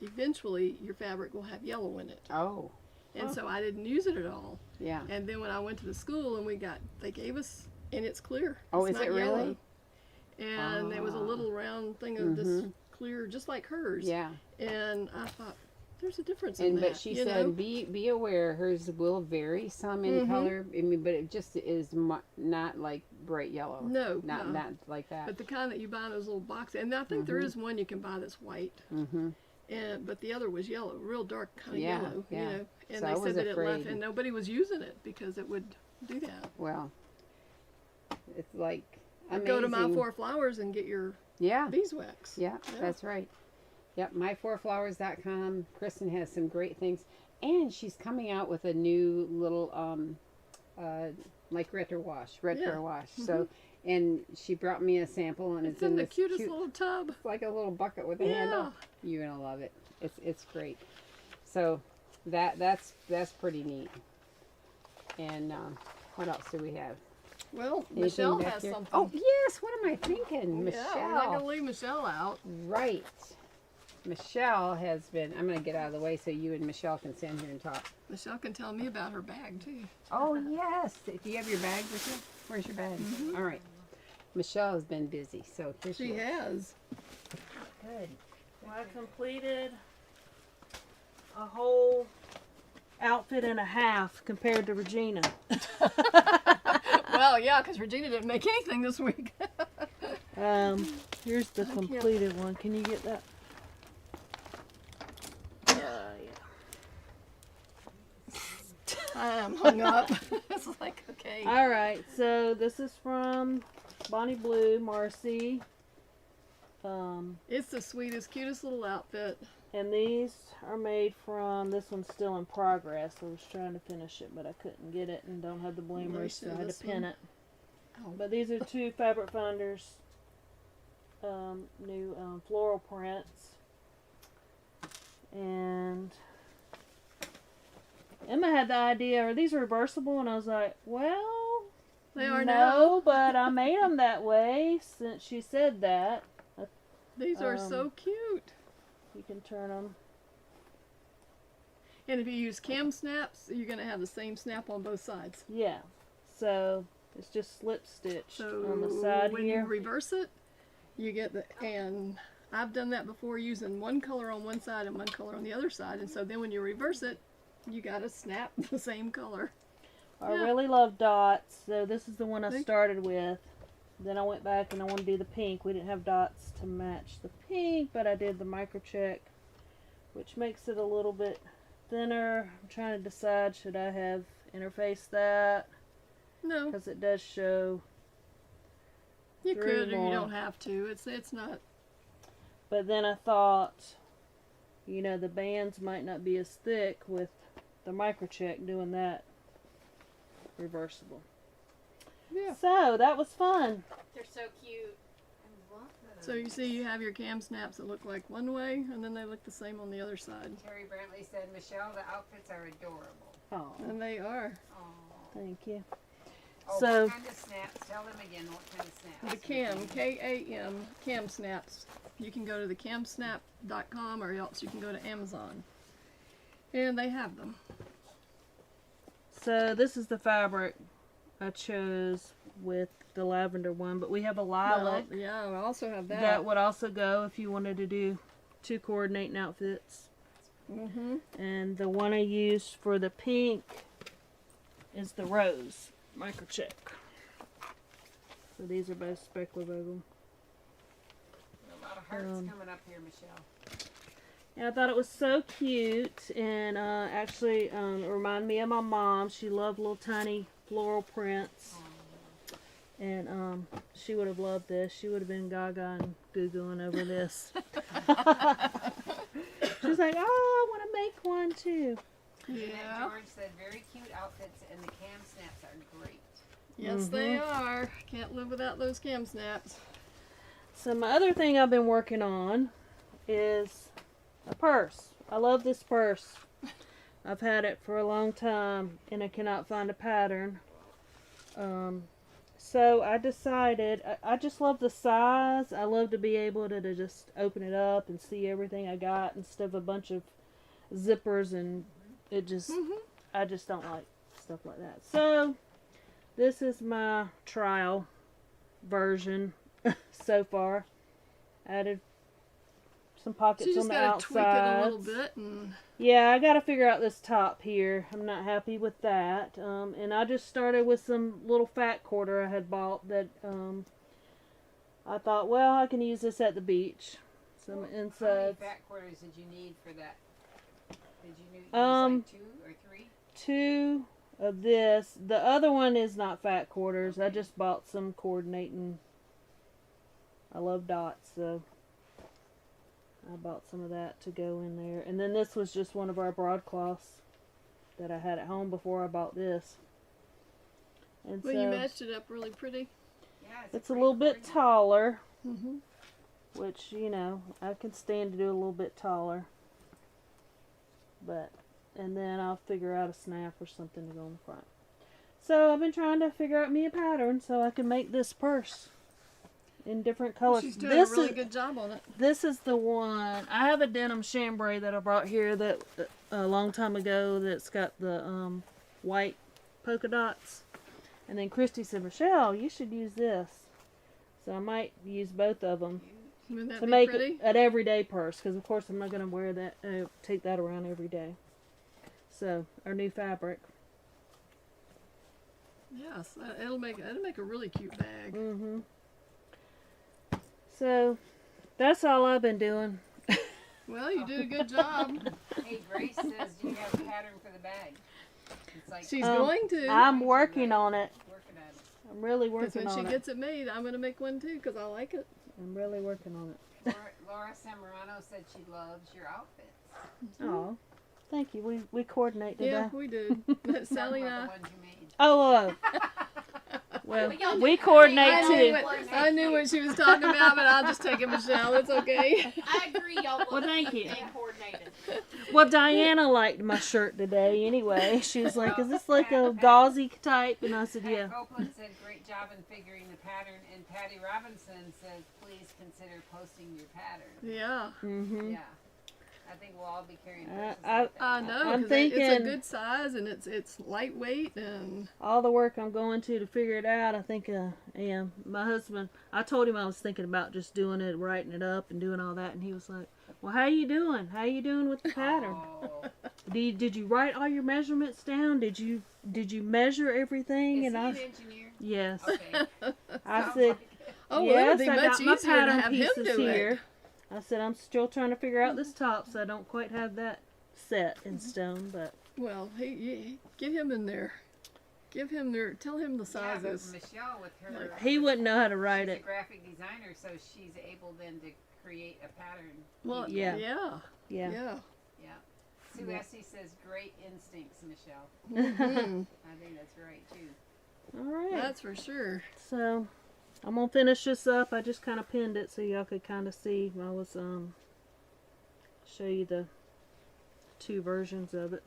eventually your fabric will have yellow in it. Oh, And so I didn't use it at all. yeah. And then when I went to the school and they gave us, and it's clear. Oh, It's is it not yellow. really? And there was a little round thing of this clear, just like hers. Yeah. And I thought, there's a difference in And that. but she you said, know? be aware, hers will vary some in color. I mean, but it just is not like bright yellow. No, not like that. But the kind that you buy in those little boxes, and I think there is one you can buy that's white. But the other was yellow, real dark kind of Yeah, yellow. yeah. You know, and So I they was said that it left, afraid. and nobody was using it because it would do that. Well, it's like I'd amazing. go to My Four Flowers and get your Yeah. beeswax. Yeah, that's right. Yep, myfourflowers.com. Kristen has some great things, and she's coming out with a new little like retro wash. So, and she brought me a sample, and It's in the this cutest little tub. It's like a little bucket with a handle. You're gonna love it. It's great. So that's pretty neat. And what else do we have? Well, Anything Michelle back has here? something. Oh yes, what am I thinking? Yeah, Michelle. we're not going to leave Michelle out. Right. Michelle has been, I'm going to get out of the way so you and Michelle can stand here and talk. Michelle can tell me about her bag, too. Oh, yes. Do you have your bag with you? Where's your bag? All right. Michelle has been busy, so here she She is. has. Good. Well, I completed a whole outfit and a half compared to Regena. Well, yeah, because Regina didn't make anything this week. Here's the completed one. Can you get that? I am hung up. It's like, okay. All right, so this is from Bonnie Blue, Marcy. It's the sweetest, cutest little outfit. And these are made from, this one's still in progress. I was trying to finish it, but I couldn't get it and don't have the bloomers, so I had to pin it. Oh. But these are two Fabric Finders new floral prints. And Emma had the idea, are these reversible? And I was like, well, They are no, but I made them that way since she said that. I These are so cute. You can turn them. And if you use cam snaps, you're going to have the same snap on both sides. Yeah. So it's just slip stitched So on the side when here. you reverse it, you get the, and I've done that before using one color on one side and one color on the other side. And so then when you reverse it, you got to snap the same color. I Yeah. really love dots, so this is the one I See? started with. Then I went back and I want to do the pink. We didn't have dots to match the pink, but I did the microcheck, which makes it a little bit thinner. I'm trying to decide, should I have interfaced that? No, Because it does show. you 3 could or more. you don't have to. It's not. But then I thought, you know, the bands might not be as thick with the microcheck doing that reversible. Yeah. So that was fun. They're so cute. I love those. So you see, you have your cam snaps that look like one way, and then they look the same on the other side. Terry Brantley said, Michelle, the outfits are adorable. Oh, And they are. Oh. thank you. Oh, So- what kind of snaps? Tell them again what kind of snaps. The cam, K-A-M, cam snaps. You can go to the camsnap.com or else you can go to Amazon. And they have them. So this is the fabric I chose with the lavender one, but we have a lilac Well, yeah, we also have that. that would also go if you wanted to do 2 coordinating outfits. Mm-hmm. And the one I used for the pink is the rose microcheck. So these are both speckle vocal. A lot of hearts Um, coming up here, Michelle. Yeah, I thought it was so cute, and actually it reminded me of my mom. She loved little tiny floral prints, and she would have loved this. She would have been gaga and goo-gooing over this. She's like, oh, I want to make one too. Jeanette Yeah. George said, very cute outfits, and the cam snaps are great. Yes, they are. Can't live without those cam snaps. So my other thing I've been working on is a purse. I love this purse. I've had it for a long time and I cannot find a pattern. So I decided, I just love the size. I love to be able to just open it up and see everything I got instead of a bunch of zippers, and it just, I just don't like stuff like that. So this is my trial version so far. Added some pockets So you on just the gotta outside. tweak it a little bit, and Yeah, I gotta figure out this top here. I'm not happy with that. And I just started with some little fat quarter I had bought that I thought, well, I can use this at the beach. Some How many insides. fat quarters did you need for that? Did you use Um, like 2 or 3? 2 of this. The other one is not fat quarters. I just bought some coordinating. I love dots, so I bought some of that to go in there. And then this was just one of our broadcloths that I had at home before I bought this. And well, so you matched it up really pretty. Yeah, it's a little bit taller, Mm-hmm. which, you know, I can stand to do a little bit taller. But, and then I'll figure out a snap or something to go in the front. So I've been trying to figure out me a pattern so I can make this purse in different colors. She's doing this a really is, good job on it. This is the one. I have a denim chambray that I brought here that a long time ago that's got the white polka dots. And then Christy said, Michelle, you should use this. So I might use both of them Wouldn't that to be make pretty? an everyday purse. Because, of course, I'm not going to wear that, take that around every day. So, our new fabric. Yes, it'll make a really cute bag. Mm-hmm. So, that's all I've been doing. Well, you did a good job. Hey, Grace says, do you have a pattern for the bag? It's like She's going to. I'm working on it. working at it. I'm really Because working when she on it. gets it made, I'm gonna make one too because I like it. I'm really working on it. Laura Samarano said she loves your outfits. Oh, thank you. We coordinate today. Yeah, we did. But Sally and Talking I. about the ones you made. Oh, Well, But y'all do we that. coordinate I too. I knew what she was talking about, but I'll just take it, Michelle. It's okay. I agree, y'all look Well, thank cute you. and coordinated. Well, Diana liked my shirt today anyway. She was like, "Is this like a gauzy type?" And I said, Pat "Yeah." Copeland said, great job in figuring the pattern. And Patty Robinson said, please consider posting your pattern. Yeah. Mhm. Yeah. I think we'll all be carrying I- purses like that. I know. I'm 'Cause it's a thinking- good size and it's lightweight and All the work I'm going to figure it out, I think, yeah. My husband, I told him I was thinking about just doing it, writing it up, and doing all that, and he was like, "Well, how you doing? How you doing with the pattern? Oh. Did you write all your measurements down? Did you measure everything?" Is And he I, an engineer? yes, Okay. I Sounds said, like it. oh, yes, it'll be I much got my easier to pattern have him pieces do here. it. I said, I'm still trying to figure out this top, so I don't quite have that set in stone, but Well, get him in there. Give him tell him the Yeah, but sizes. Michelle with her, he wouldn't know how to write she's a it. graphic designer, so she's able then to create a pattern. Well, Yeah. yeah. Yeah. Yeah. Yeah. Sue Yeah. Essie says, great instincts, Michelle. Mhm. I think that's right, too. All right. That's for sure. So, I'm gonna finish this up. I just kind of pinned it so y'all could kind of see. I was show you the two versions of it.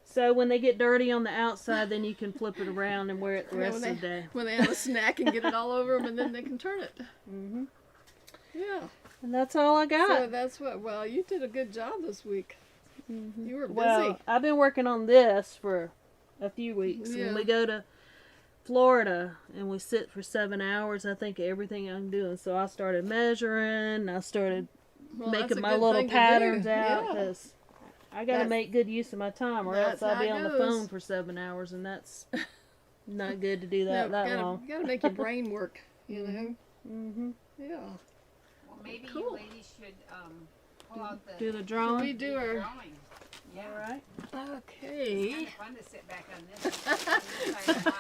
So when they get dirty on the outside, then you can flip it around and wear it the Yeah, rest when of the day. When they have a snack and get it all over them, and then they can turn it. Mhm. Yeah. And that's all I got. So that's what. Well, you did a good job this week. Mhm. You were busy. Well, I've been working on this for a few weeks. Yeah. When we go to Florida and we sit for 7 hours, I think of everything I'm doing. So I started measuring. I started Well, that's making a my good little thing to do. patterns out Yeah. because I got to That's- make good use of my time, or else that's I'll how be it on the goes. phone for 7 hours, and that's not good to do that No, that long. gotta make your brain work. You know. Mm-hmm. Yeah. Well, maybe you Cool. ladies should pull out the Do the Should drawing. we do our? drawing. Yeah. All right. It's Okay. kind of fun to sit back on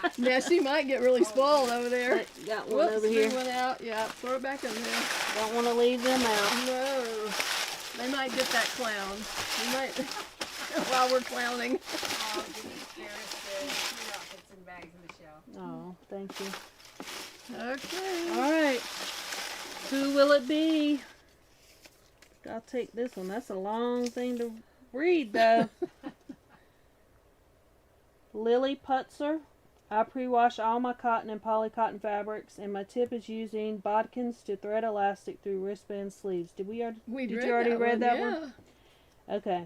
this. Now she might get really spoiled over there. But got one Whoops, over threw here. one out. Yeah, throw it back in there. Don't want to leave them out. No, they might get that clown. We might while we're clowning. Oh, Denise Harris says, cute outfits and bags, Michelle. Oh, thank you. Okay. All right. Who will it be? I'll take this one. That's a long thing to read, though. Lily Putzer. I pre-wash all my cotton and polycotton fabrics, and my tip is using bodkins to thread elastic through wristband sleeves. Did you already read that one? Okay.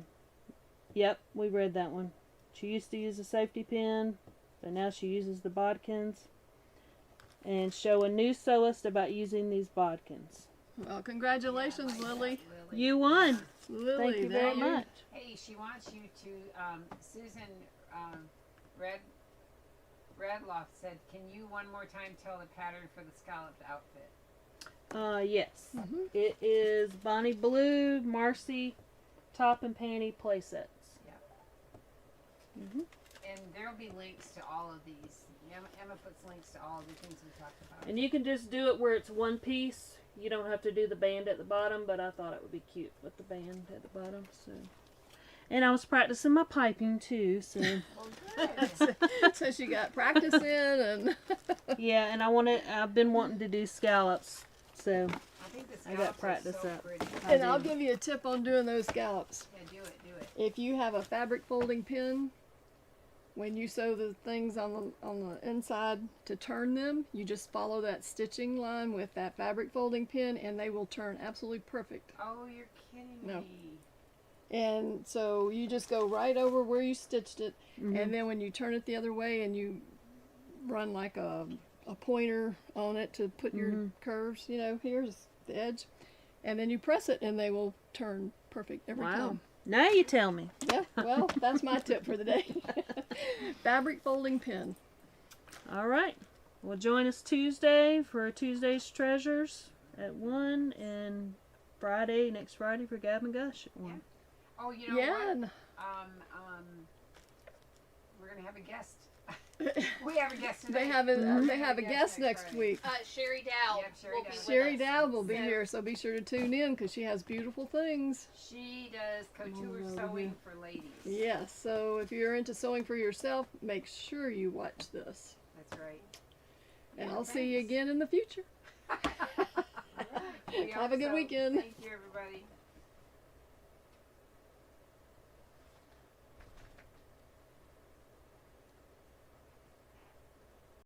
Yep, we read that one. She used to use a safety pin, but now she uses the bodkins. And show a new sewist about using these bodkins. Well, congratulations, Yeah, I like Lily. that, Lily. You won. Lily, Thank you there very much. Hey, she wants you to, Susan Redloff said, can you one more time tell the pattern for the scalloped outfit? Yes. Mhm. It is Bonnie Blue, Marcy, top and panty play sets. And there'll be links to all of these. Emma puts links to all of the things we talked about. And you can just do it where it's one piece. You don't have to do the band at the bottom, but I thought it would be cute with the band at the bottom. So, and I was practicing my piping too. So Well, good. So she got practice in, and yeah, and I've been wanting to do scallops. So I think the I got scallops practice are so up. pretty. and I'll give you a tip on doing those scallops. Yeah, do it, do it. If you have a fabric folding pin, when you sew the things on the inside to turn them, you just follow that stitching line with that fabric folding pin, and they will turn absolutely perfect. Oh, you're kidding No. me. And so you just go right over where you stitched it, mhm. and then when you turn it the other way and you run like a pointer on it to put your Mhm. curves, here's the edge, and then you press it and they will turn perfect every Wow. time. Now you tell me. Yeah, well, that's my tip for the day. Fabric folding pin. All right. Well, join us Tuesday for Tuesday's Treasures at 1, and next Friday for Gab and Gush at 1. Oh, you know Yeah, what? and We're gonna have a guest. We have a guest today. they have a guest next Friday. week. Sherry Dow Yep, Sherry will Dow. be with Sherry us. Dow will be So- here, so be sure to tune in because she has beautiful things. She does couture Oh, sewing for ladies. Yes, so if you're into sewing for yourself, make sure you watch this. That's right. And Yeah, I'll see you thanks. again in the future. We Have a good hope so. weekend. Thank you, everybody.